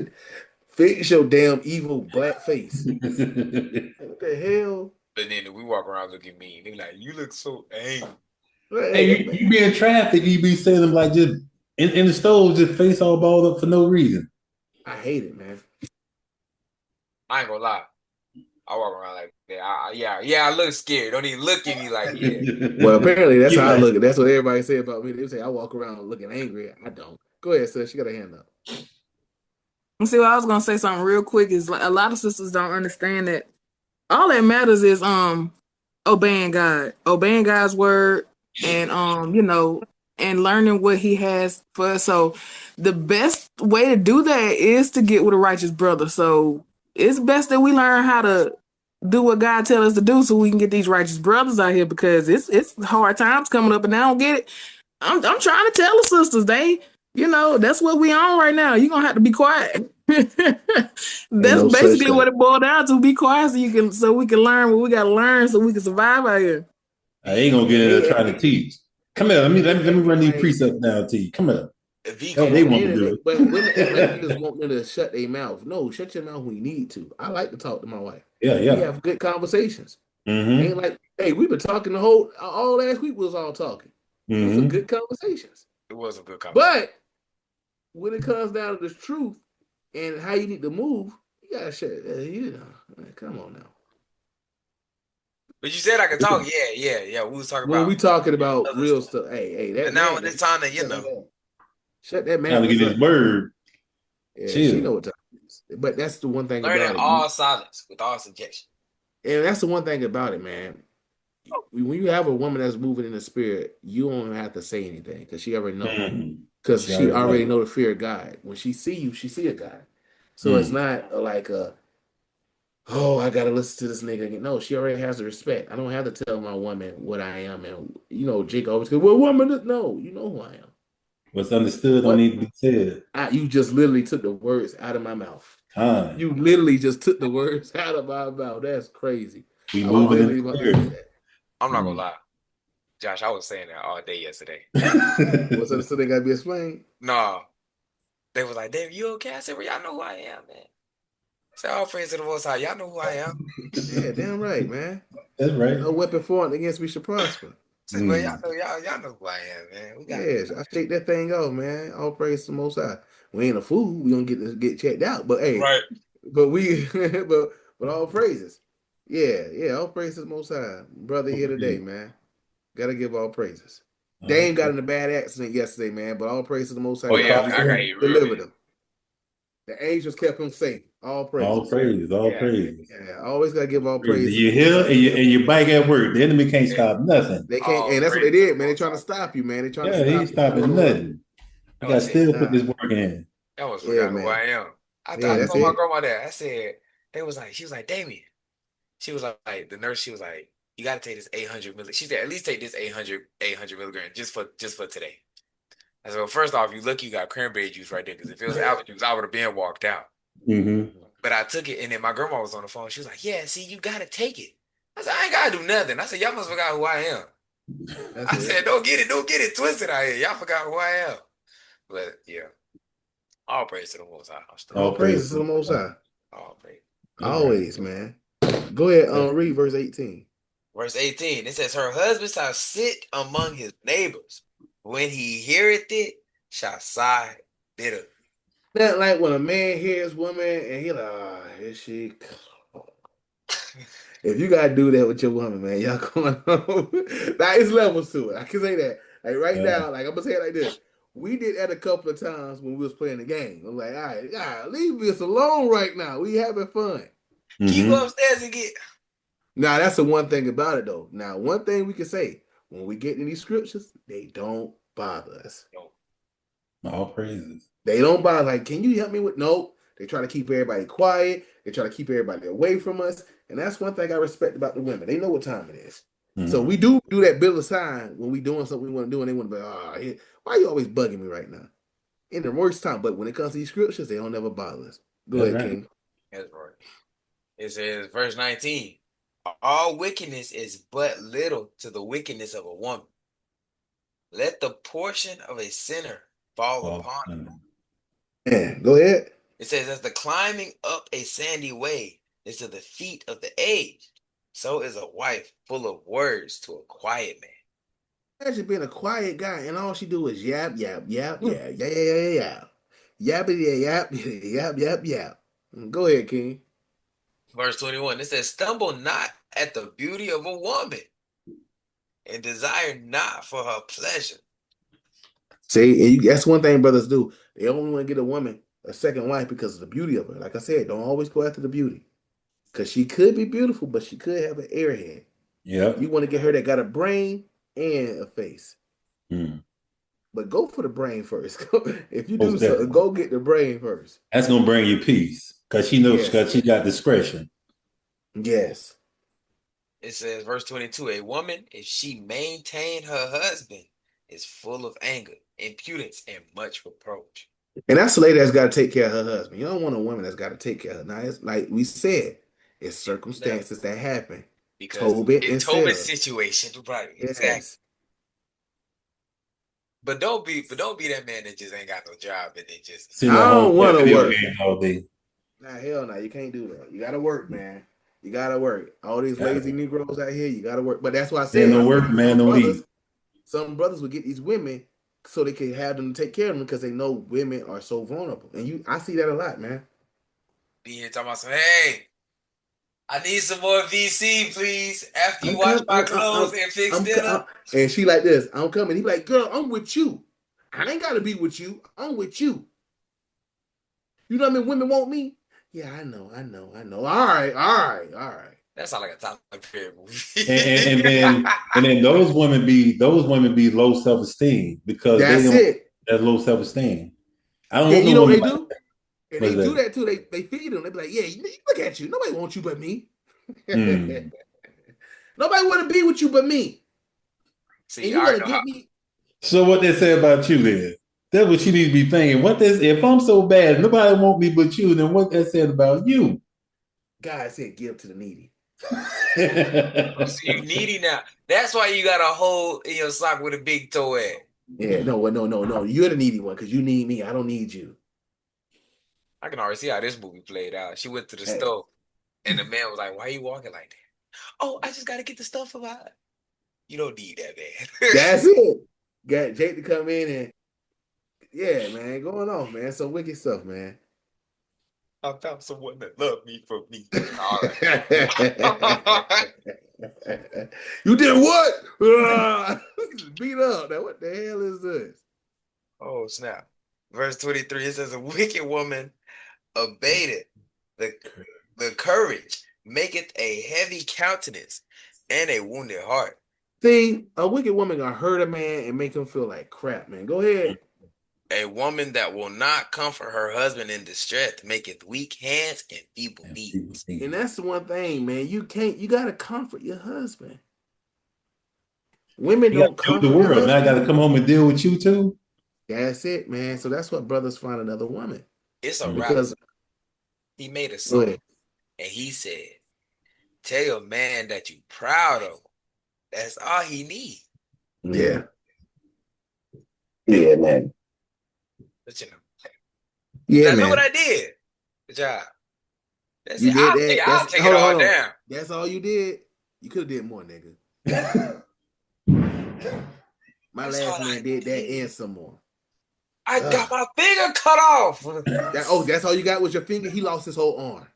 your damn evil black face. Like, what the hell? But then we walk around looking mean. They're like, you look so angry. Hey, you be in traffic, you be saying them like just in the stove, just face all balled up for no reason. I hate it, man. I ain't gonna lie. I walk around like that. I look scared. Don't even look at me like that. Well, apparently that's how I look. That's what everybody say about me. They say I walk around looking angry. I don't. Go ahead, sis. She got her hand up. See, what I was gonna say something real quick is like a lot of sisters don't understand that all that matters is obeying God's word, and and learning what He has for us. So the best way to do that is to get with a righteous brother. So it's best that we learn how to do what God tells us to do, so we can get these righteous brothers out here, because it's hard times coming up, and I don't get it. I'm trying to tell the sisters, that's what we on right now. You're gonna have to be quiet. That's basically what it boiled down to. Be quiet so we can learn what we gotta learn so we can survive out here. I ain't gonna get in there trying to teach. Come here, let me run these precepts down to you. Come here. They want to do it. But women act like you just want them to shut their mouth. No, shut your mouth when you need to. I like to talk to my wife. Yeah. We have good conversations. Ain't like, hey, we've been talking all last week. We was all talking. It was some good conversations. It was a good conversation. But when it comes down to the truth and how you need to move, you gotta shut. Come on now. But you said I could talk. Yeah. We was talking When about we talking about other real stuff. stuff, hey, that And now man, when it's time to, shut that Trying to get madness his up. word. Yeah, she Chill. know what time it is. But that's the one thing learning about it. all silence with all subjection. And that's the one thing about it, man. When you have a woman that's moving in the spirit, you don't have to say anything because she already know. Mhm. Because She she already already know. know the fear of God. When she see you, she see a God. So it's Mm. not like oh, I gotta listen to this nigga again. No, she already has the respect. I don't have to tell my woman what I am. And Jake always goes, "Well, woman, no, you know who I am." What's understood don't What? need to be said. You just literally took the words out of my mouth. Time. You literally just took the words out of my mouth. That's crazy. We I was moving in literally about to say the that. I'm not gonna spirit. lie. Josh, I was saying that all day yesterday. What's Mm. up? So they gotta be explained. No. They was like, Dave, you okay? I said, well, y'all know who I am, man. I said, all praise to the Most High. Y'all know who I am. Yeah, damn right, man. That's right. No weapon formed against me should prosper. I said, well, Mm. y'all know who I am, man. We got Yes, I shake that thing off, man. All praise to the Most High. We ain't a fool. We don't get checked out, but hey, right. but we, but all praises. Yeah, all praises to the Most High. Brother here today, man. Gotta give all praises. Dame got in a bad accident yesterday, man, but all praise to the Most High Oh Oh, yeah, God call I got him. you real delivered bad. him. The angels kept him safe. All All praises. praises. All Yeah. praises. Yeah, always gotta give all Praise. praise to the You Most here High. and you bike at work. The enemy can't Yeah. stop nothing. They can't, All and that's what they praise to the did, man. They Most trying to High, man. stop you, man. They trying to Yeah, he ain't stop you from going stopping to work. nothing. You I got to was saying, still put Nah, this work in. I almost yeah, forgot who man. I am. I Yeah, that's told my it. grandma that. I said, she was like, Damien. She was like, the nurse, she was like, you got to take this 800 milligram. She said, at least take this 800 milligram just for today. I said, well, first off, you lucky you got cranberry juice right there because if it was apple juice, I would have been walked out. Mm-hmm. But I took it, and then my grandma was on the phone. She was like, yeah, see, you got to take it. I said, I ain't got to do nothing. I said, y'all must forgot who I am. That's I it. said, don't get it twisted out here. Y'all forgot who I am. But yeah, all praise to the Most High. I'm still All All here. praise. praises to the Most High. All praise. That's right. Always, man. Go ahead, That's read verse 18. Verse 18, it says, her husband shall sit among his neighbors. When he heareth it, shall sigh bitter. That like when a man hears woman and he like, here she come. If you gotta do that with your woman, man, y'all going home. Now it's levels to it. I can say that. Like right yeah. now, like I'm gonna say it like this. We did that a couple of times when we was playing the game. I'm like, all right, leave us alone right now. We having fun. Can you go Mm-hmm. upstairs and get Now that's the one thing about it though. Now, one thing we can say, when we get in these scriptures, they don't bother us. no. All praises. They don't bother. Like, can you help me with? Nope. They try to keep everybody quiet. They try to keep everybody away from us. And that's one thing I respect about the women. They know what time it is. So Mm-hmm. we do that bill of sign when we doing something we want to do, and they want to be, why you always bugging me right now? In the worst time. But when it comes to these scriptures, they don't ever bother us. Go That's ahead, right. King. That's right. It says, verse 19, all wickedness is but little to the wickedness of a woman. Let the portion of a sinner fall All upon her. Yeah, go ahead. It says, as the climbing up a sandy way is to the feet of the aged, so is a wife full of words to a quiet man. Imagine being a quiet guy and all she do is yap, yap, yap, yap, yeah, yeah, yeah, yeah. Yappity yap, yap, yap, yap. Go ahead, King. Verse 21, it says, stumble not at the beauty of a woman and desire not for her pleasure. See, and that's one thing brothers do. They only want to get a woman a second wife because of the beauty of her. Like I said, don't always go after the beauty. Because she could be beautiful, but she could have an airhead. Yep. You want to get her that got a brain and a face. Mm. But go for the brain first. If you do Most something, definitely. go get the brain first. That's gonna bring you peace because she knows Yes. because she got discretion. Yes. It says, verse 22, a woman, if she maintain her husband, is full of anger, impudence, and much reproach. And that's the lady that's got to take care of her husband. You don't want a woman that's got to take care of her. Now, it's like we said, it's circumstances that happen. Because Tobit in and Tobit's Sarah. situation, right? Exactly. Yes. But don't be that man that just ain't got no job and then just Sitting at I home don't playing want to video work. games all day. Nah, hell no, you can't do that. You gotta work, man. You gotta work. All these Got lazy it. Negroes out here, you gotta work. But that's why I Man said don't work, man don't eat. some brothers would get these women so they can have them take care of them because they know women are so vulnerable. And I see that a lot, man. be here talking about some, hey, I need some more VC, please. After you I'm wash coming. my clothes and fix dinner. And she like this. I'm coming. He like, girl, I'm with you. I ain't gotta be with you. I'm with you. You know what I mean? Women want me. Yeah, I know. All right. That sounds like a Tyler Perry movie. And then those women be low self esteem because they That's don't it. have low self esteem. I don't want And you no know what woman they like do? And what's they do that? that too. They feed them. They be like, yeah, look at you. Nobody wants you but me. Hmm. Nobody want to be with you but me. And See, you I want already to know how. get me? So what they say about you then? That's what you need to be thinking. What this if I'm so bad, nobody want me but you, then what that said about you? God said, give to the needy. Oh, so you needy now. That's why you got a hole in your sock with a big toe at. Yeah, no. You're the needy one because you need me. I don't need you. I can already see how this movie played out. She went to the Hey, store, and the man was like, "Why are you walking like that?" Oh, I just got to get the stuff about. You don't need that, man. that's it. Got Jake to come in and yeah, man, going on, man. Some wicked stuff, man. I found someone that loved me for me. All right. You did what? Beat up. Now, what the hell is this? Oh, snap. Verse 23, it says, a wicked woman abated the, the courage, maketh a heavy countenance and a wounded heart. See, a wicked woman gonna hurt a man and make him feel like crap, man. Go ahead. A woman that will not comfort her husband in distress maketh weak hands and feeble knees. And that's the one thing, man. You gotta comfort your husband. Women You got don't to do the comfort their world. Now I got husband. to come home and deal with you too. That's it, man. So that's what brothers find another woman. It's a rapper. Because He made a go song ahead. and he said, tell your man that you proud of him. That's all he needs. Yeah. Yeah, man. But you know, Yeah, I know what man. I did. Good job. That's You it. did that. I'll That's take it hold on, all hold on. down. That's all you did. You could have did more, nigga. My That's all last I man did that did. and some more. I got Ugh. my finger cut off. That's all you got was your finger. He lost his whole arm.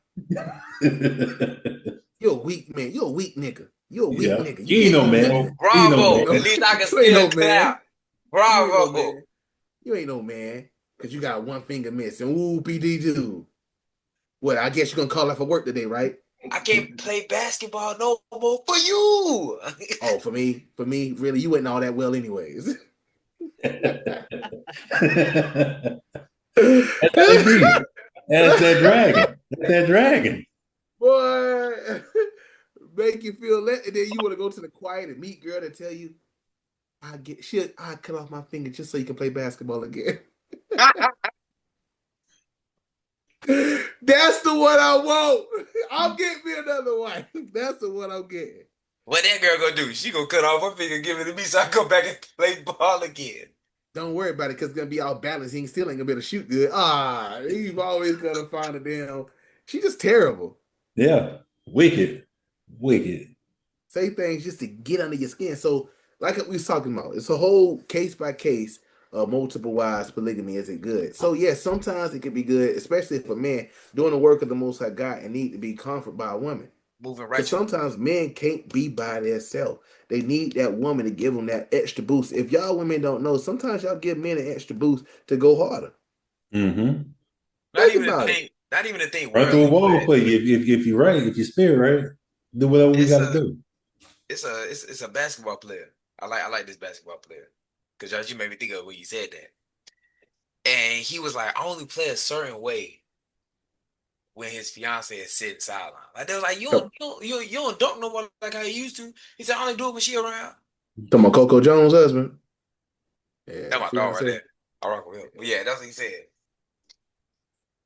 You're a weak man. You're a weak nigga. You're a weak Yeah. nigga. You You ain't can't no do man. Oh, nothing. You ain't no You ain't bravo. man. At no, least I can you ain't still no clap. man. You ain't no Bravo. man. You ain't no man. Because you got one finger missing. Ooh, Pt2. What, I guess you're going to call out for work today, right? I can't play basketball no more for you. Oh, for me, really, you wasn't all that well anyways. That's how they be. That's that dragon. That's that dragon. Boy, make you feel that, and then you want to go to the quiet and meet girl to tell you, I cut off my finger just so you can play basketball again. That's the one I want. I'll get me another wife. That's the one I'm getting. What that girl gonna do? She gonna cut off her finger, give it to me, so I come back and play ball again. Don't worry about it, because it's gonna be all balanced. He still ain't gonna be able to shoot good. He's always gonna find a damn. She's just terrible. Yeah. Wicked. Wicked. Say things just to get under your skin. So, like we was talking about, it's a whole case by case multiple wives polygamy. Is it good? So yes, sometimes it can be good, especially if a man doing the work of the Most High God and need to be comforted by a woman. Moving right Because to sometimes men can't be by themselves. They need that woman to give them that extra boost. If y'all women don't know, sometimes y'all give men an extra boost to go harder. Mm-hmm. Think about it. not even the thing Run through a worldly, wall but for you. If you're right, if you're spirit right, do whatever we it's got to a do. it's a basketball player. I like this basketball player because you made me think of when you said that. And he was like, I only play a certain way when his fiance is sitting sideline. Like they was like, you don't dunk no more like how you used to. He said, I only do it when she around. Talking about Coco Jones' husband. Yeah, That's my dog right fiance. there. I rock with him. But yeah, that's what he said.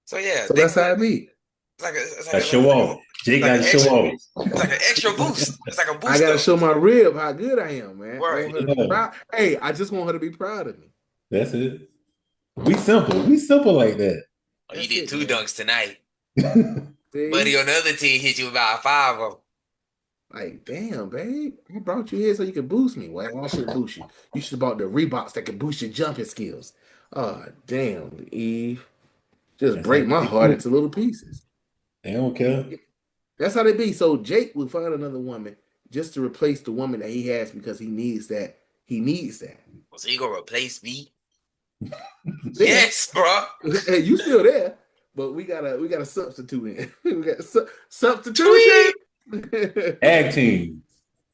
So yeah, So they that's how could. it be. It's Got to show off. Jake like got an to show extra. off. It's like an extra boost. It's like a I boost gotta up. show my rib how good I am, man. I want Right. her to be Yeah, proud. Hey, I just want her to be proud of me. that's it. We simple. We simple like that. Oh, you That's did it, two man. dunks tonight. Buddy See? on the other team hit you about five of them. Like, damn, babe. I brought you here so you could boost me. Well, I should boost you. You should have bought the Reeboks that can boost your jumping skills. Oh, damn, Eve. Just That's how break my they heart do. into little pieces. They don't care. That's how they be. So Jake will find another woman just to replace the woman that he has because he needs that. He needs that. So you gonna replace me? Yeah. Yes, bro. Hey, you still there, but we gotta substitute in. We got substitution. Tweet. Tag team.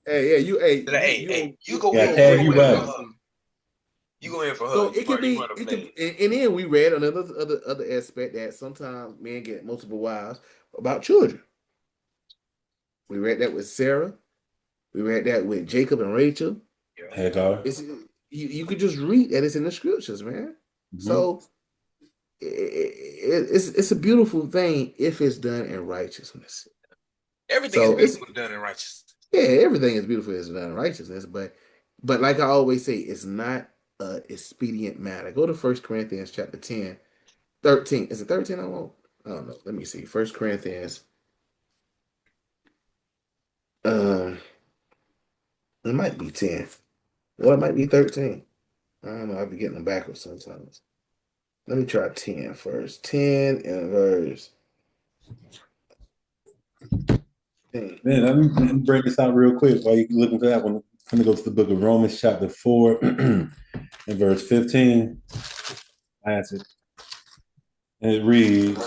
Hey, yeah, Hey, you go Yeah, in. tag You you go in for right. her. You go in for her. So You it could run. You be, run a it could, play. and then we read another other aspect that sometimes men get multiple wives about children. We read that with Sarah. We read that with Jacob and Rachel. Yeah. Hagar. It's you could just read that it's in the scriptures, man. Mhm. So it's a beautiful thing if it's done in righteousness. Everything So is beautiful done in righteousness. yeah, everything is beautiful if it's done in righteousness, but like I always say, it's not a expedient matter. Go to 1 Corinthians chapter 10, 13. Is it 13? I don't know. Let me see. 1 Corinthians. Um, it might be 10. Well, it might be 13. I don't know. I'll be getting them backwards sometimes. Let me try 10 first. 10 and verse 10. Man, let me break this out real quick while you're looking for that one. I'm going to go to the book of Romans, chapter 4, and verse 15. I answered. And it reads,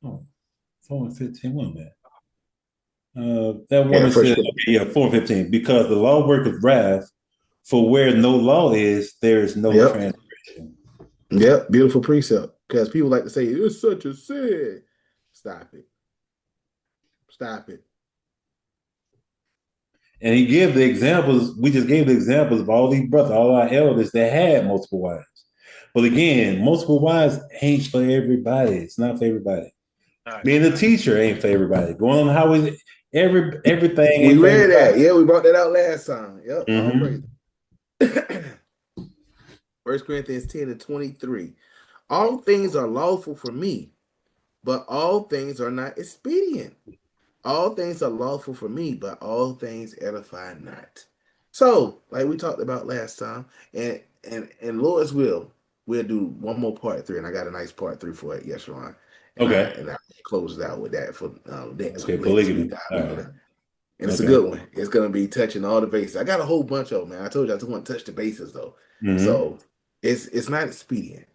oh, 4 and 15, one minute. That Yeah, woman first. said, okay, yeah, 4:15, because the law worketh wrath, for where no law is, there is no Yep. transgression. Yep. Beautiful precept. Because people like to say, it's such a sin. Stop it. Stop it. And he gave the examples, we just gave the examples of all these brothers, all our elders that had multiple wives. But again, multiple wives ain't for everybody. It's not for everybody. Right. Being a teacher ain't for everybody. Going on the highways, everything We ain't for read everybody. that. Yeah, we brought that out last time. Yep. All Mhm. praise. 1 Corinthians 10 and 23. All things are lawful for me, but all things are not expedient. All things are lawful for me, but all things edify not. So, like we talked about last time, and Lord's will, we'll do one more part 3, and I got a nice part 3 for it, yes, Ron. And Okay. I close it out with that for next Okay, week. polygamy. All right. And it's a Okay. good one. It's gonna be touching all the bases. I got a whole bunch of them, man. I told you I just want to touch the bases though. Mhm. So it's not expedient.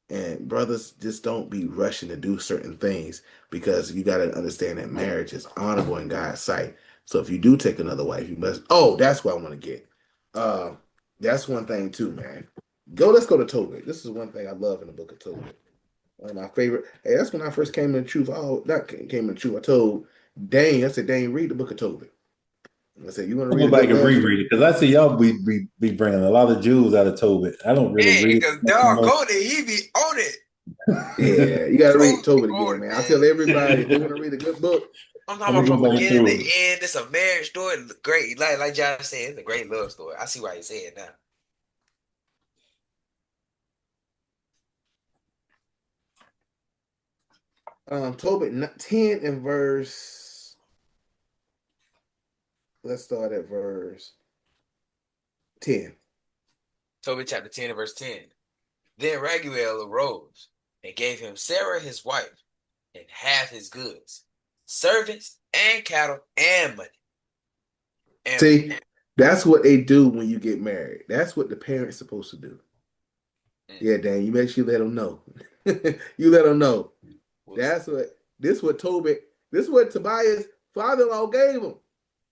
And brothers, just don't be rushing to do certain things because you got to understand that marriage is honorable in God's sight. So if you do take another wife, you must. Oh, that's what I want to get. That's one thing too, man. Let's go to Tobit. This is one thing I love in the book of Tobit. One of my favorite. Hey, that's when I first came in the truth. Oh, that came in the truth. I told Dane, I said, Dane, read the book of Tobit. I said, you want to I'll read go a back good and love reread story? it because I see y'all be bringing a lot of jewels out of Tobit. I don't really Yeah, read because it too dog much. Cody, he be on it. Yeah, you got to read Cody be Tobit on again, it, man. I man. tell everybody if they want to read a good book, I'm I'm talking gonna about go from back beginning to through it. end. It's a marriage story. Great, like Josh said, it's a great love story. I see why he said it now. Tobit 10 and verse. Let's start at verse 10. Tobit chapter 10 and verse 10. Then Raguel arose and gave him Sarah his wife and half his goods, servants and cattle and money. See, that's what they do when you get married. That's what the parents supposed to do. Yeah, Dan, you make sure you let them know. You let them know. That's what this what Tobias' father-in-law gave him.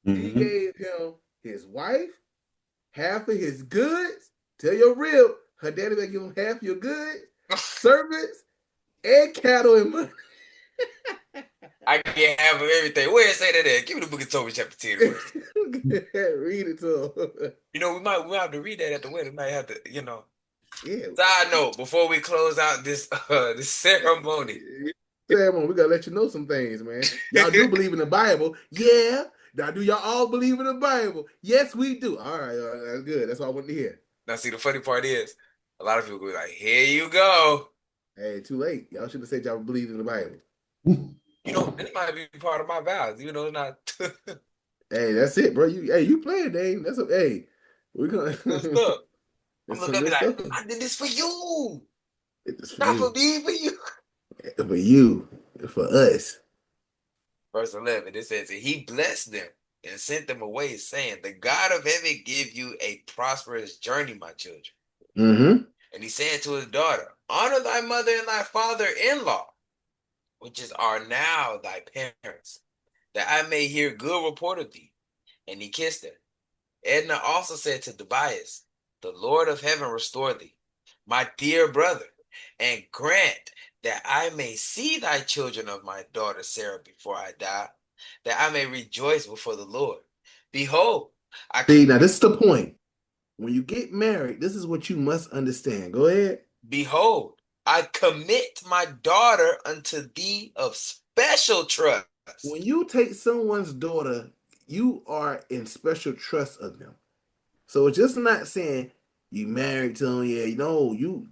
He Mhm. gave him his wife, half of his goods. Tell your real, her daddy will give him half your goods, servants, and cattle and money. I can't have everything. Where it say that at? Give me the book of Tobit chapter 10 verse. Read it to him. You know, we might have to read that at the wedding. We might have to, Yeah. Side note, before we close out this ceremony. Ceremony, we gotta let you know some things, man. Y'all do believe in the Bible. Yeah. Now, do y'all all believe in the Bible? Yes, we do. All right, that's good. That's all I wanted to hear. Now, see, the funny part is, a lot of people go like, "Here you go." Hey, too late. Y'all should have said y'all believed in the Bible. This might be part of my vows. Even though it's not. Hey, that's it, bro. You playing, Dave. Hey, we're gonna Good stuff. I'm There's looking some at me good like, stuff. I did this for you, It's for not for you. me, for you. For you, for us. Verse 11, it says, and he blessed them and sent them away, saying, the God of heaven give you a prosperous journey, my children. Mm-hmm. And he said to his daughter, honor thy mother and thy father-in-law, which are now thy parents, that I may hear good report of thee. And he kissed her. Edna also said to Tobias, the Lord of heaven restore thee, my dear brother, and grant that I may see thy children of my daughter Sarah before I die, that I may rejoice before the Lord. Behold, I See, now this is the point. When you get married, this is what you must understand. Go ahead. behold, I commit my daughter unto thee of special trust. When you take someone's daughter, you are in special trust of them. So it's just not saying you married to them. Yeah,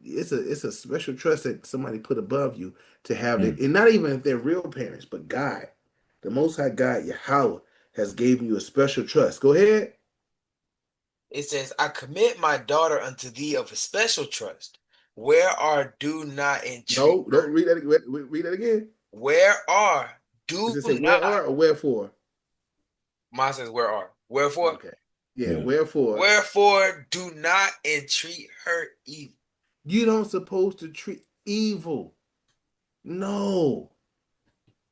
it's a special trust that somebody put above you to have it, and not even if they're real parents, but God, the Most High God, Yahweh, has given you a special trust. Go ahead. It says, I commit my daughter unto thee of a special trust. Where are do not entreat No, don't her. read that. Read that again. Where are Does do it say where not. are or wherefore? Mine says, where are. Wherefore? Okay. Yeah, Yeah. wherefore. Wherefore do not entreat her evil. You don't supposed to treat evil. No.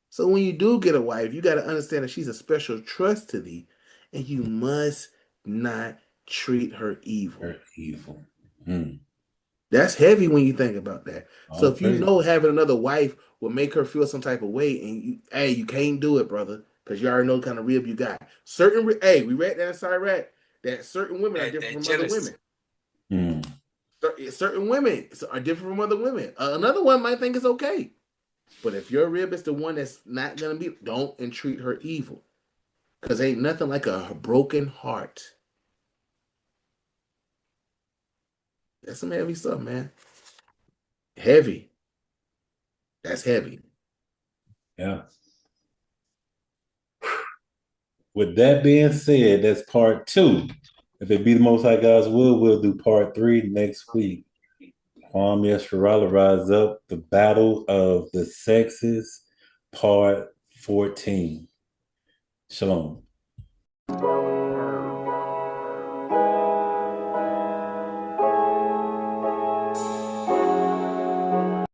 So when you do get a wife, you got to understand that she's a special trust to thee, and you must not treat her evil. Her evil. Mm. That's heavy when you think about that. So All if you praise. know having another wife will make her feel some type of way, and you can't do it, brother, because you already know the kind of rib you got. We read that in Sirach that certain women are different And from other jealousy. women. Mm. Certain women are different from other women. Another one might think it's okay. But if your rib is the one that's not gonna be, don't entreat her evil. Cause ain't nothing like a broken heart. That's some heavy stuff, man. Heavy. That's heavy. Yeah. With that being said, that's part 2. If it be the Most High God's will, we'll do part 3 next week. Kwame Yesharala Rise Up, the Battle of the Sexes, part 14. Shalom.